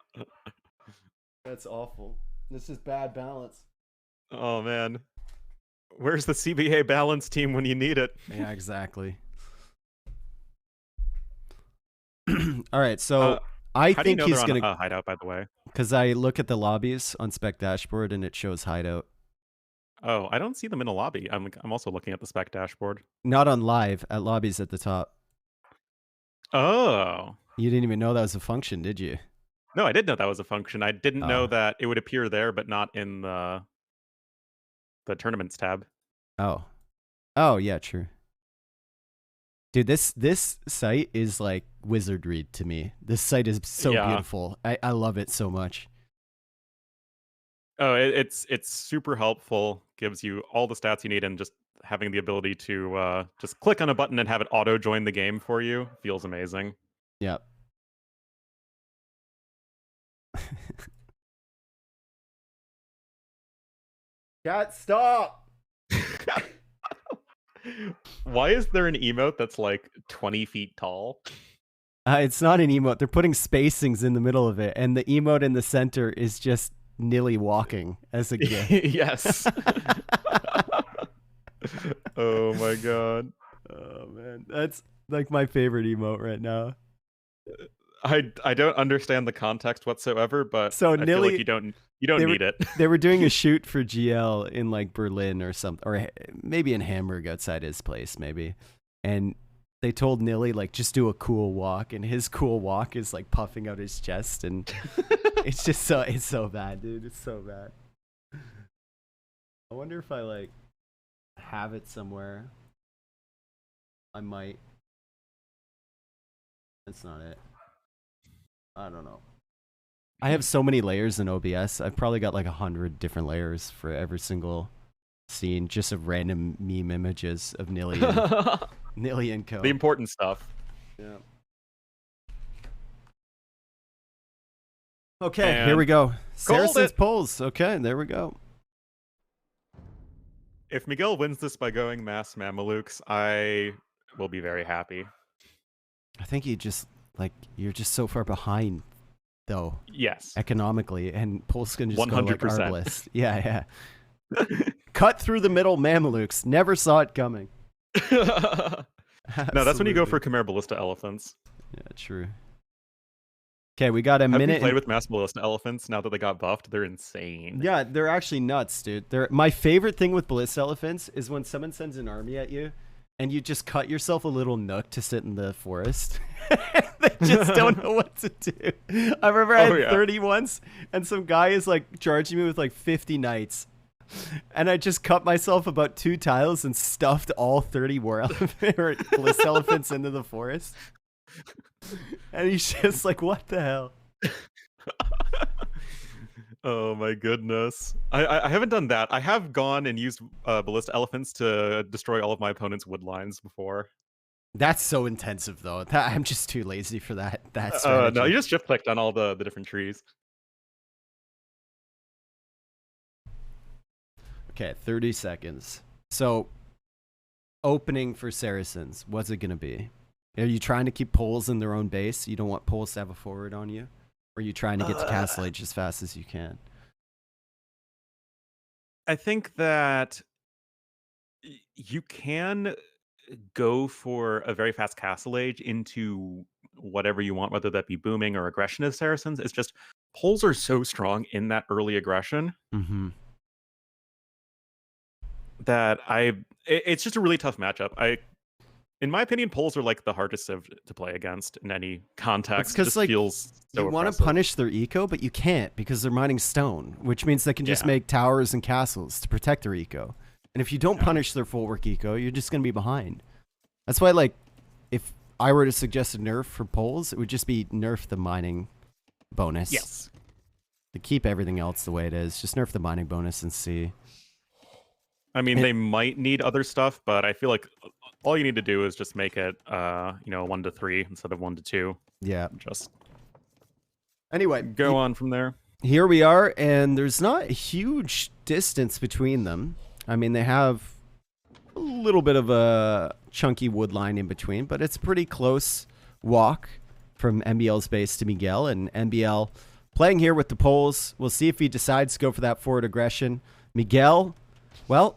That's awful. This is bad balance.
Oh man. Where's the CBA balance team when you need it?
Yeah, exactly. All right, so I think he's going
to hideout, by the way.
Because I look at the lobbies on Spec Dashboard and it shows hideout.
Oh, I don't see them in a lobby. I'm also looking at the Spec Dashboard.
Not on live, at lobbies at the top.
Oh.
You didn't even know that was a function, did you?
No, I did know that was a function. I didn't know that it would appear there, but not in the tournaments tab.
Oh, yeah, true. Dude, this site is like wizardry to me. This site is so beautiful. I love it so much.
Oh, it's super helpful. Gives you all the stats you need, and just having the ability to just click on a button and have it auto join the game for you feels amazing.
Yep. Cat, stop!
Why is there an emote that's like 20 feet tall?
It's not an emote. They're putting spacings in the middle of it, and the emote in the center is just Nilly walking as a gift.
Yes. Oh my god.
Oh man, that's like my favorite emote right now.
I don't understand the context whatsoever, but
So
I feel
Nilly,
like you don't need it.
They were doing a shoot for GL in like Berlin or something, or maybe in Hamburg outside his place, maybe. And they told Nilly like just do a cool walk, and his cool walk is like puffing out his chest, and it's so bad, dude. It's so bad. I wonder if I like have it somewhere. I might. That's not it. I don't know. I have so many layers in OBS. I've probably got like 100 different layers for every single scene, just of random meme images of Nilly and, Nilly and co.
The important stuff.
Yeah. Okay,
And
here we go.
called
Saracen's
it.
polls. Okay, there we go.
If Miguel wins this by going mass Mamelukes, I will be very happy.
I think you're just so far behind, though.
Yes.
Economically, and polls can just
100%.
go like arbalist. Yeah. Cut through the middle, Mamelukes. Never saw it coming.
No, that's when you go for
Absolutely.
Khmer Ballista Elephants.
Yeah, true. Okay, we got a
Have
minute.
you played with Mass Ballista Elephants now that they got buffed? They're insane.
Yeah, they're actually nuts, dude. My favorite thing with Ballista Elephants is when someone sends an army at you, and you just cut yourself a little nook to sit in the forest. They just don't know what to do. I remember I had 30 once, and some guy is like charging me with like 50 knights. And I just cut myself about 2 tiles and stuffed all 30 war elephant or Ballista Elephants into the forest. And he's just like, what the hell?
Oh my goodness. I haven't done that. I have gone and used Ballista Elephants to destroy all of my opponent's wood lines before.
That's so intensive, though. I'm just too lazy for that strategy.
No, you just shift clicked on all the different trees.
Okay, 30 seconds. So, opening for Saracens, what's it going to be? Are you trying to keep Poles in their own base? You don't want Poles to have a forward on you? Or are you trying to get to Castle Age as fast as you can?
I think that you can go for a very fast Castle Age into whatever you want, whether that be booming or aggression as Saracens. It's just Poles are so strong in that early aggression that it's just a really tough matchup. In my opinion, Poles are like the hardest to play against in any context.
Because like
feels so
you want to punish their eco, but you can't because they're mining stone, which means they can just make towers and castles to protect their eco. And if you don't punish their full work eco, you're just going to be behind. That's why, like, if I were to suggest a nerf for Poles, it would just be nerf the mining bonus.
Yes.
To keep everything else the way it is, just nerf the mining bonus and see.
I mean, they might need other stuff, but I feel like all you need to do is just make it, 1 to 3 instead of 1 to 2.
Yeah.
Just
anyway,
go on from there.
Here we are, and there's not a huge distance between them. I mean, they have a little bit of a chunky wood line in between, but it's a pretty close walk from MBL's base to Miguel, and MBL playing here with the Poles. We'll see if he decides to go for that forward aggression. Miguel, well,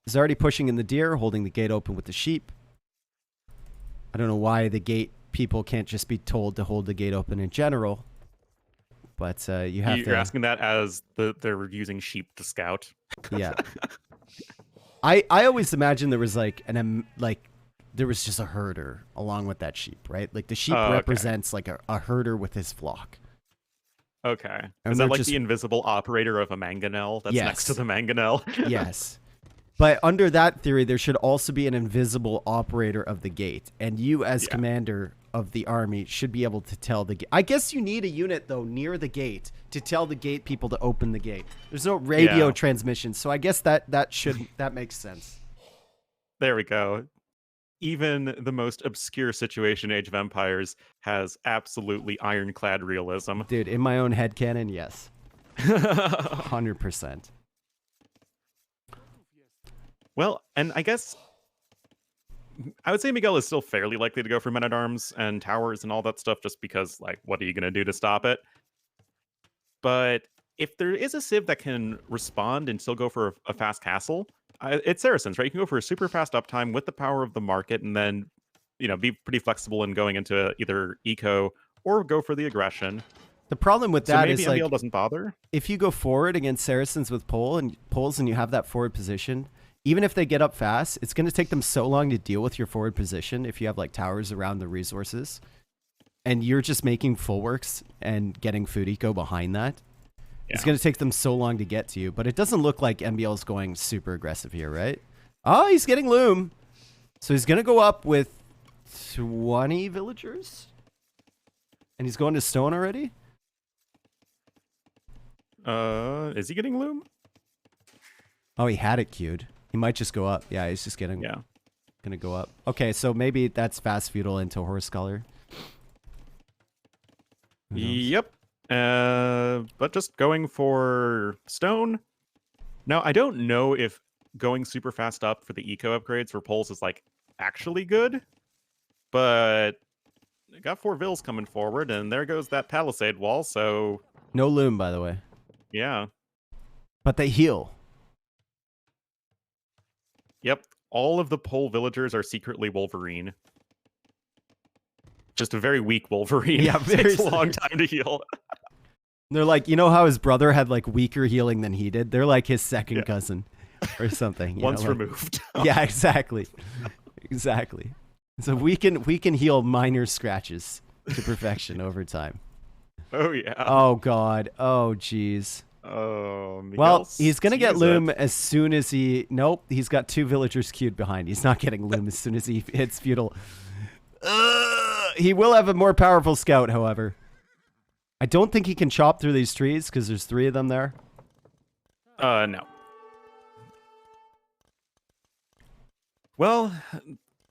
he's already pushing in the deer, holding the gate open with the sheep. I don't know why the gate people can't just be told to hold the gate open in general, but you have to...
You're asking that as they're using sheep to scout?
Yeah. I always imagined there was there was just a herder along with that sheep, right? Like the sheep represents like a herder with his flock.
Okay.
And
is that like the invisible operator of a mangonel that's next to the mangonel?
Yes. But under that theory, there should also be an invisible operator of the gate. And you, as commander of the army, should be able to tell the gate. I guess you need a unit, though, near the gate to tell the gate people to open the gate. There's no radio transmission, so I guess that makes sense.
There we go. Even the most obscure situation, Age of Empires, has absolutely ironclad realism.
Dude, in my own headcanon, yes. 100%.
Well, and I guess I would say Miguel is still fairly likely to go for men-at-arms and towers and all that stuff, just because, like, what are you going to do to stop it? But if there is a civ that can respond and still go for a fast castle, it's Saracens, right? You can go for a super fast uptime with the power of the market, and then, you know, be pretty flexible in going into either eco or go for the aggression.
The problem with
So
that
maybe
is
MBL
like
doesn't bother.
if you go forward against Saracens with poles and you have that forward position, even if they get up fast, it's going to take them so long to deal with your forward position if you have like towers around the resources. And you're just making full works and getting food eco behind that. Yeah. It's going to take them so long to get to you. But it doesn't look like MBL is going super aggressive here, right? Oh, he's getting loom. So he's going to go up with 20 villagers. And he's going to stone already?
Is he getting loom?
Oh, he had it queued. He might just go up. Yeah, he's just getting...
Yeah.
Gonna go up. Okay, so maybe that's fast feudal into horse color.
Yep. But just going for stone. Now, I don't know if going super fast up for the eco upgrades for poles is like actually good, but I got 4 vills coming forward, and there goes that palisade wall. So
no loom, by the way.
Yeah.
But they heal.
Yep. All of the pole villagers are secretly Wolverine. Just a very weak Wolverine.
Yeah,
it takes a long time to heal.
They're like, you know how his brother had like weaker healing than he did? They're like his second cousin or something.
Once
know, like,
removed.
Yeah, exactly. Exactly. So we can heal minor scratches to perfection over time.
Oh, yeah.
Oh, God. Oh, jeez.
Oh, Miguel,
well, he's going to get loom as soon as he... Nope, he's got 2 villagers queued behind. He's not getting loom as soon as he hits feudal. He will have a more powerful scout, however. I don't think he can chop through these trees because there's 3 of them there.
No. Well,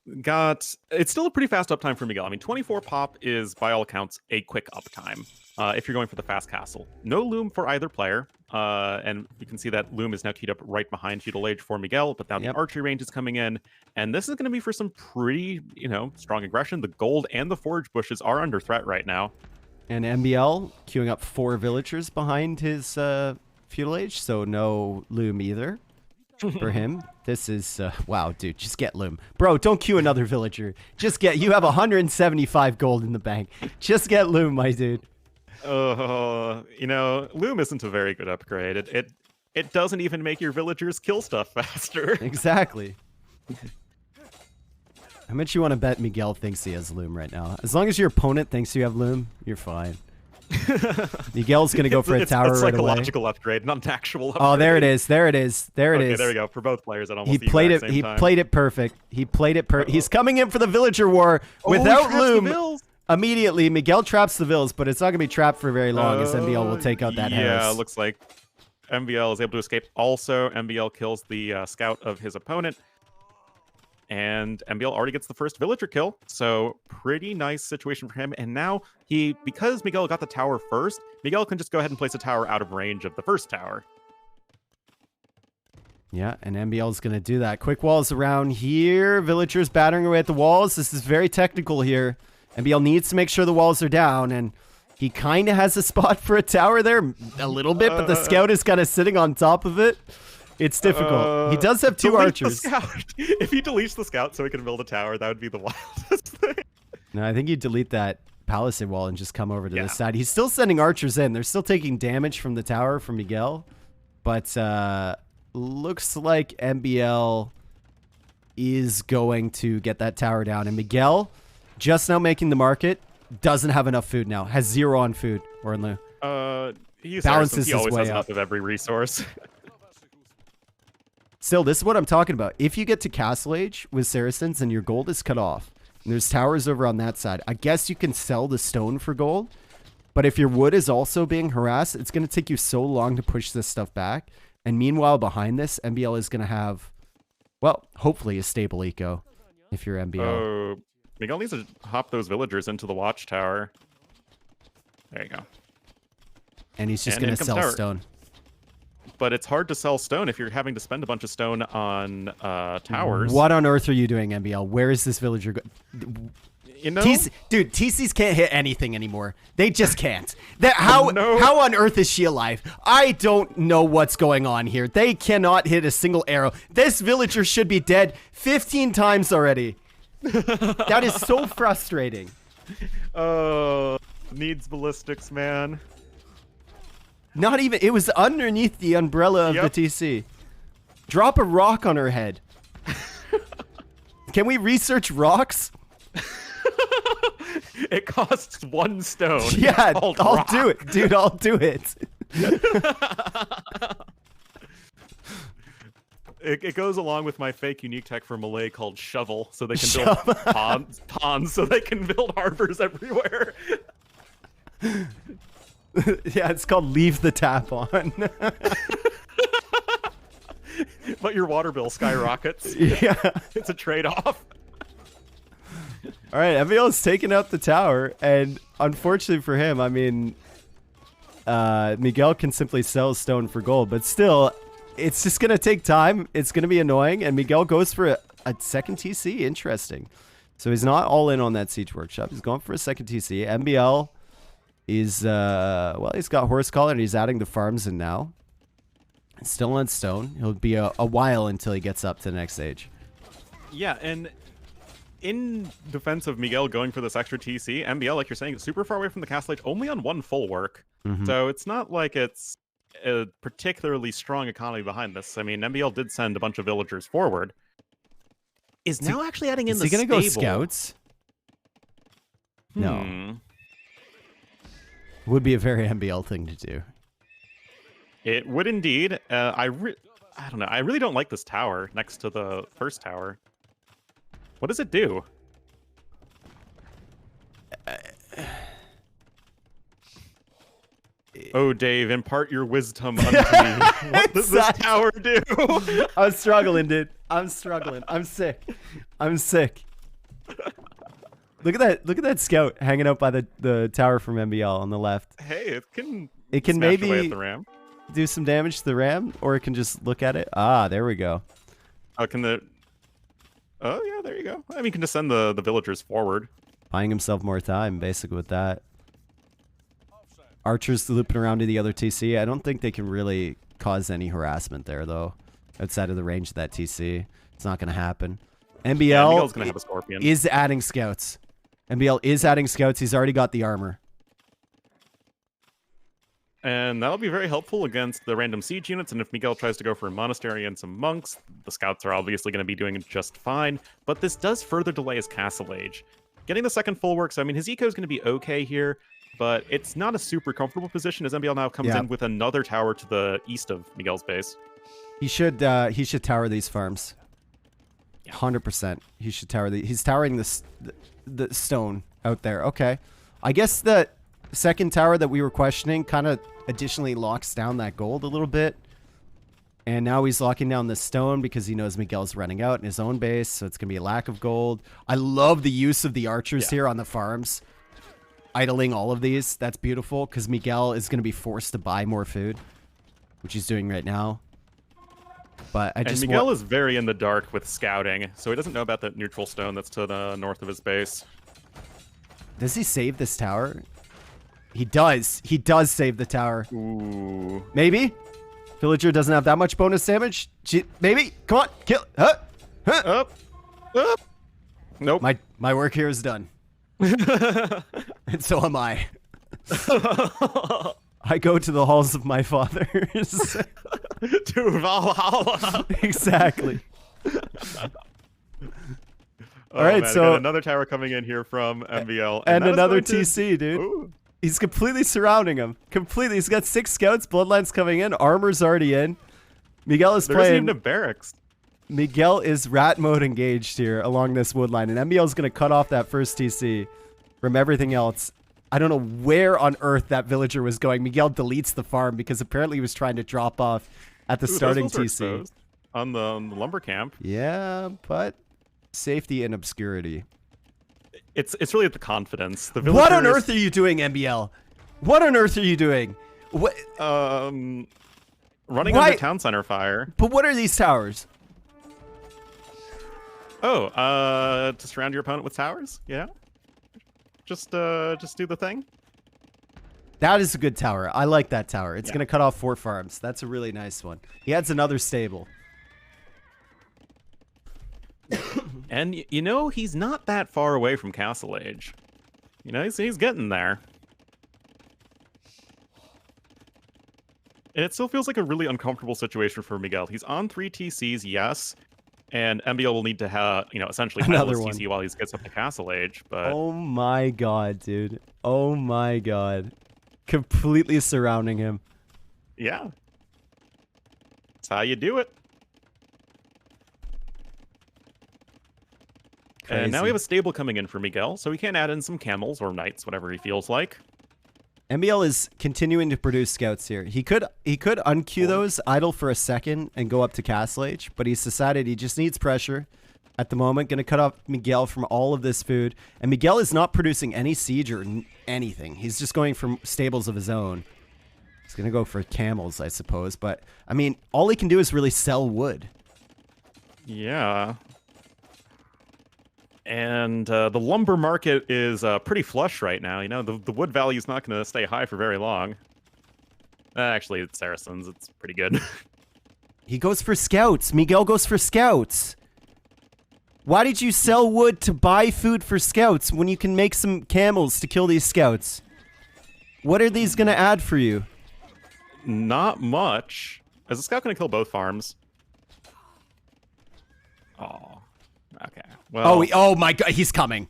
it's still a pretty fast uptime for Miguel. I mean, 24 pop is, by all accounts, a quick uptime if you're going for the fast castle. No loom for either player, and you can see that loom is now keyed up right behind feudal age for Miguel, but now the archery range is coming in, and this is going to be for some pretty, strong aggression. The gold and the forage bushes are under threat right now.
And MBL queuing up 4 villagers behind his feudal age, so no loom either. For him, this is wow, dude. Just get loom, bro. Don't queue another villager. Just get. You have 175 gold in the bank. Just get loom, my dude.
Loom isn't a very good upgrade. It doesn't even make your villagers kill stuff faster.
Exactly. How much you want to bet Miguel thinks he has loom right now? As long as your opponent thinks you have loom, you're fine. Miguel's gonna go for a tower right away.
It's like a logical upgrade, not an actual upgrade.
Oh, there it is. There it is. There it is.
Okay, there we go. For both players, at almost
he played it. He played it perfect. He played it perfect. He's coming in for the villager war without loom. Immediately, Miguel traps the vills, but it's not gonna be trapped for very long as MBL will take out that house.
Yeah, it looks like MBL is able to escape. Also, MBL kills the scout of his opponent. And MBL already gets the first villager kill, so pretty nice situation for him. And now because Miguel got the tower first, Miguel can just go ahead and place a tower out of range of the first tower.
Yeah, and MBL is going to do that. Quick walls around here. Villagers battering away at the walls. This is very technical here. MBL needs to make sure the walls are down, and he kind of has a spot for a tower there a little bit, but the scout is kind of sitting on top of it. It's difficult. He does have 2 archers.
If he deletes the scout so he can build a tower, that would be the wildest thing.
No, I think you delete that palisade wall and just come over to this side. He's still sending archers in. They're still taking damage from the tower from Miguel. But looks like MBL is going to get that tower down. And Miguel, just now making the market, doesn't have enough food now. Has 0 on food. Ornlu.
He
balances
his way. He always has
up.
enough of every resource.
Still, this is what I'm talking about. If you get to Castle Age with Saracens and your gold is cut off, and there's towers over on that side, I guess you can sell the stone for gold. But if your wood is also being harassed, it's going to take you so long to push this stuff back. And meanwhile, behind this, MBL is going to have, well, hopefully a stable eco if you're MBL.
Miguel needs to hop those villagers into the watchtower. There you go.
And he's just going to sell stone.
but it's hard to sell stone if you're having to spend a bunch of stone on towers.
What on earth are you doing, MBL? Where is this villager
You know?
Dude, TCs can't hit anything anymore. They just can't. How on earth is she alive? I don't know what's going on here. They cannot hit a single arrow. This villager should be dead 15 times already. That is so frustrating.
Needs ballistics, man.
Not even, it was underneath the umbrella of the TC. Drop a rock on her head. Can we research rocks?
It costs 1 stone.
Yeah, I'll do it. Dude, I'll do it.
It goes along with my fake unique tech for Malay called shovel, so they can build ponds, so they can build harbors everywhere.
Yeah, it's called leave the tap on.
But your water bill skyrockets.
Yeah.
It's a trade-off.
All right, MBL's taking out the tower, and unfortunately for him, I mean, Miguel can simply sell stone for gold, but still, it's just going to take time. It's going to be annoying, and Miguel goes for a second TC. Interesting. So he's not all in on that siege workshop. He's going for a second TC. MBL is, well, he's got horse collar, and he's adding the farms in now. Still on stone. He'll be a while until he gets up to the next stage.
Yeah, and in defense of Miguel going for this extra TC, MBL, like you're saying, is super far away from the castle age, only on 1 full work. So it's not like it's a particularly strong economy behind this. I mean, MBL did send a bunch of villagers forward. Is now actually adding in the stable.
Is he gonna go scouts? No. Would be a very MBL thing to do.
It would indeed. I don't know. I really don't like this tower next to the first tower. What does it do? Oh, Dave, impart your wisdom unto me. What does this tower do?
I'm struggling, dude. I'm struggling. I'm sick. I'm sick. Look at that! Look at that scout hanging out by the tower from MBL on the left.
Hey, it can
maybe
away at the ram.
Do some damage to the ram, or it can just look at it. Ah, there we go.
Oh, can the? Oh yeah, there you go. I mean, you can just send the villagers forward.
Buying himself more time, basically, with that. Archers looping around to the other TC. I don't think they can really cause any harassment there, though. Outside of the range of that TC, it's not going to happen. MBL
Miguel's gonna have a scorpion.
Is adding scouts. MBL is adding scouts. He's already got the armor.
And that'll be very helpful against the random siege units, and if Miguel tries to go for a monastery and some monks, the scouts are obviously going to be doing just fine, but this does further delay his castle age. Getting the second full works, I mean, his eco is going to be okay here, but it's not a super comfortable position as MBL now comes in with another tower to the east of Miguel's base.
He should tower these farms. 100%. He should tower the. He's towering the stone out there. Okay, I guess the second tower that we were questioning kind of additionally locks down that gold a little bit. And now he's locking down the stone because he knows Miguel's running out in his own base, so it's going to be a lack of gold. I love the use of the archers here on the farms. Idling all of these. That's beautiful because Miguel is going to be forced to buy more food, which he's doing right now. But I just
Miguel is very in the dark with scouting, so he doesn't know about that neutral stone that's to the north of his base.
Does he save this tower? He does. He does save the tower.
Ooh.
Maybe? Villager doesn't have that much bonus damage? Maybe? Come on, kill. Up.
Nope.
My work here is done. And so am I. I go to the halls of my fathers.
To Valhalla.
Exactly.
All right, man, so another tower coming in here from MBL.
And another TC, dude. Ooh. He's completely surrounding him. Completely. He's got 6 scouts. Bloodline's coming in. Armor's already in. Miguel is playing.
There's even a barracks.
Miguel is rat mode engaged here along this wood line. And MBL is going to cut off that first TC from everything else. I don't know where on earth that villager was going. Miguel deletes the farm because apparently he was trying to drop off at the starting TC.
On the lumber camp.
Yeah, but safety and obscurity.
It's really the confidence. The
what on earth are you doing, MBL? What on earth are you doing? What?
running
Why?
under town center fire.
But what are these towers?
Oh, to surround your opponent with towers? Yeah. Just do the thing.
That is a good tower. I like that tower. It's
Yeah.
going to cut off 4 farms. That's a really nice one. He adds another stable.
And, you know, he's not that far away from Castle Age. You know, he's getting there. And it still feels like a really uncomfortable situation for Miguel. He's on 3 TCs, yes. And MBL will need to have, you know, essentially
Another
handle his
one.
TC while he gets up to Castle Age. But
Oh my god, dude. Oh my god. Completely surrounding him.
yeah. That's how you do it. And now we have a stable coming in for Miguel, so he can add in some camels or knights, whatever he feels like.
MBL is continuing to produce scouts here. He could unqueue those, idle for a second, and go up to Castle Age, but he's decided he just needs pressure at the moment. Going to cut off Miguel from all of this food. And Miguel is not producing any siege or anything. He's just going for stables of his own. He's going to go for camels, I suppose. But, I mean, all he can do is really sell wood.
Yeah. And the lumber market is pretty flush right now. You know, the wood value is not going to stay high for very long. Actually, it's Saracens. It's pretty good.
He goes for scouts. Miguel goes for scouts. Why did you sell wood to buy food for scouts when you can make some camels to kill these scouts? What are these going to add for you?
Not much. Is the scout going to kill both farms? Oh, okay. Well,
Oh my god, he's coming.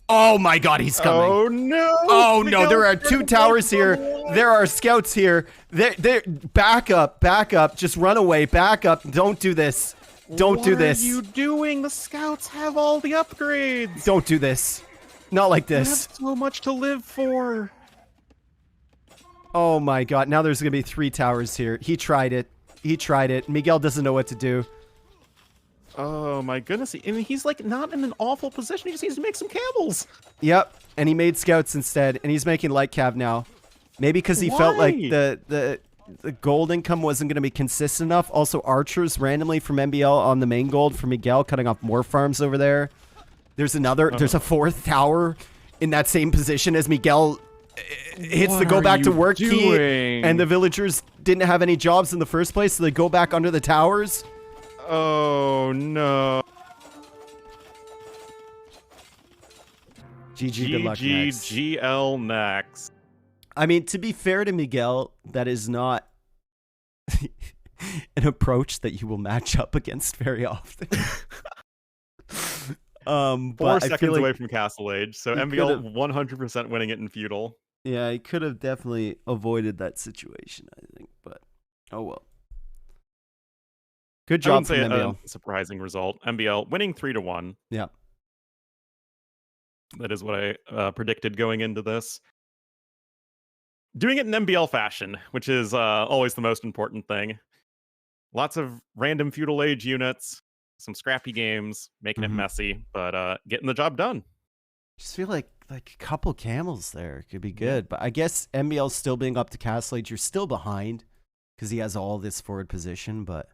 Oh my god, he's coming.
Oh no!
Oh no, there are 2 towers here. There are scouts here. They're back up, just run away, back up. Don't do this. Don't do this.
What are you doing? The scouts have all the upgrades.
Don't do this. Not like
You have
this.
so much to live for.
Oh my god, now there's gonna be 3 towers here. He tried it. Miguel doesn't know what to do.
Oh my goodness. I mean, he's like not in an awful position. He just needs to make some camels.
Yep, and he made scouts instead, and he's making light cav now. Maybe because he felt like
Why?
the gold income wasn't going to be consistent enough. Also, archers randomly from MBL on the main gold for Miguel, cutting off more farms over there. There's a 4th tower in that same position as Miguel hits the go back to work key, and the villagers didn't have any jobs in the first place, so they go back under the towers.
Oh no.
GG, good luck next.
GGGL next.
I mean, to be fair to Miguel, that is not an approach that you will match up against very often.
4
but I
seconds
feel like,
away from Castle Age, so
he
MBL
could've-
100% winning it in feudal.
yeah, he could have definitely avoided that situation, I think. But oh well. Good
I
job
wouldn't
from
say
MBL.
a surprising result. MBL winning 3-1.
Yeah.
That is what I predicted going into this. Doing it in MBL fashion, which is always the most important thing. Lots of random feudal age units, some scrappy games, making it messy, but getting the job done.
Just feel like a couple camels there could be good, but I guess MBL still being up to Castle Age, you're still behind because he has all this forward position. But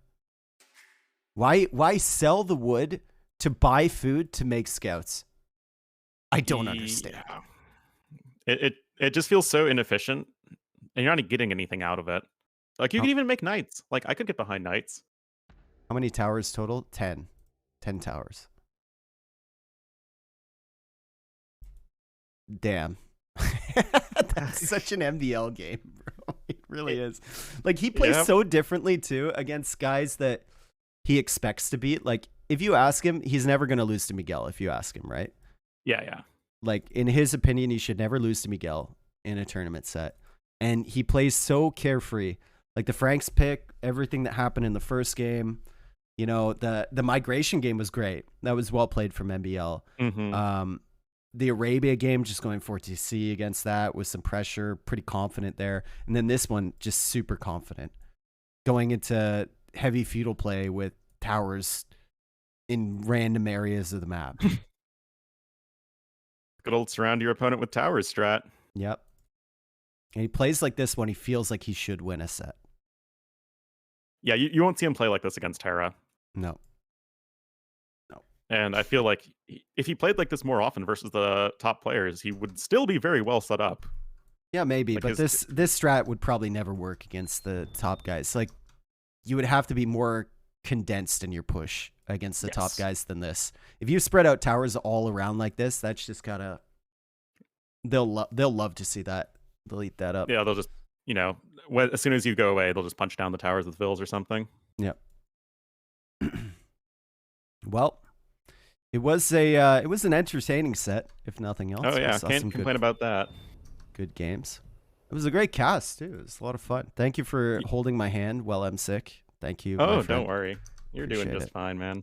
why sell the wood to buy food to make scouts? I don't understand.
Yeah. It just feels so inefficient, and you're not getting anything out of it. Like, you can even make knights. Like, I could get behind knights.
How many towers total? 10. 10 towers. Damn. That's such an MBL game, bro. It really is. Like, he plays so differently, too, against guys that he expects to beat. Like, if you ask him, he's never going to lose to Miguel, if you ask him, right?
Yeah.
Like, in his opinion, he should never lose to Miguel in a tournament set. And he plays so carefree. Like, the Franks pick, everything that happened in the first game, you know, the migration game was great. That was well played from MBL. The Arabia game, just going for TC against that with some pressure, pretty confident there. And then this one, just super confident. Going into heavy feudal play with towers in random areas of the map.
Good old surround your opponent with towers strat.
Yep. And he plays like this when he feels like he should win a set.
Yeah, you won't see him play like this against Terra.
No.
And I feel like if he played like this more often versus the top players, he would still be very well set up.
Yeah, maybe,
Like
but this strat would probably never work against the top guys. Like, you would have to be more condensed in your push against the top guys than this. If you spread out towers all around like this, that's just gotta. They'll love to see that. They'll eat that up.
Yeah, they'll just, you know, as soon as you go away, they'll just punch down the towers with vills or something.
Yep. Well, it was an entertaining set, if nothing else.
Oh yeah, can't complain about that.
Good games. It was a great cast too. It was a lot of fun. Thank you for holding my hand while I'm sick. Thank you.
Oh, don't worry. You're doing just fine, man.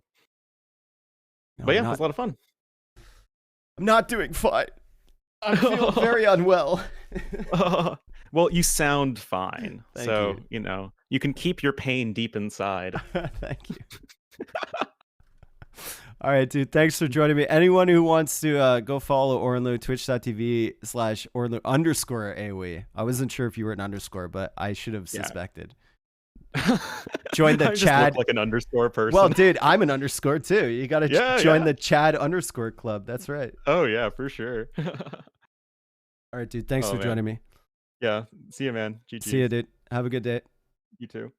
No,
but yeah, it was a lot of fun.
I'm not doing fine. I feel very unwell.
Well, you sound fine.
Thank you.
You know, you can keep your pain deep inside.
Thank you. All right, dude. Thanks for joining me. Anyone who wants to go follow Ornlu, twitch.tv/Ornlu_AOE. I wasn't sure if you were an underscore, but I should have suspected. Join the
I
Chad.
Just look like an underscore person.
Well, dude, I'm an underscore too. You got to join the Chad underscore club. That's right.
Oh, yeah, for sure.
All right, dude. Thanks for joining me.
Yeah. See you, man. GG.
See you, dude. Have a good day.
You too.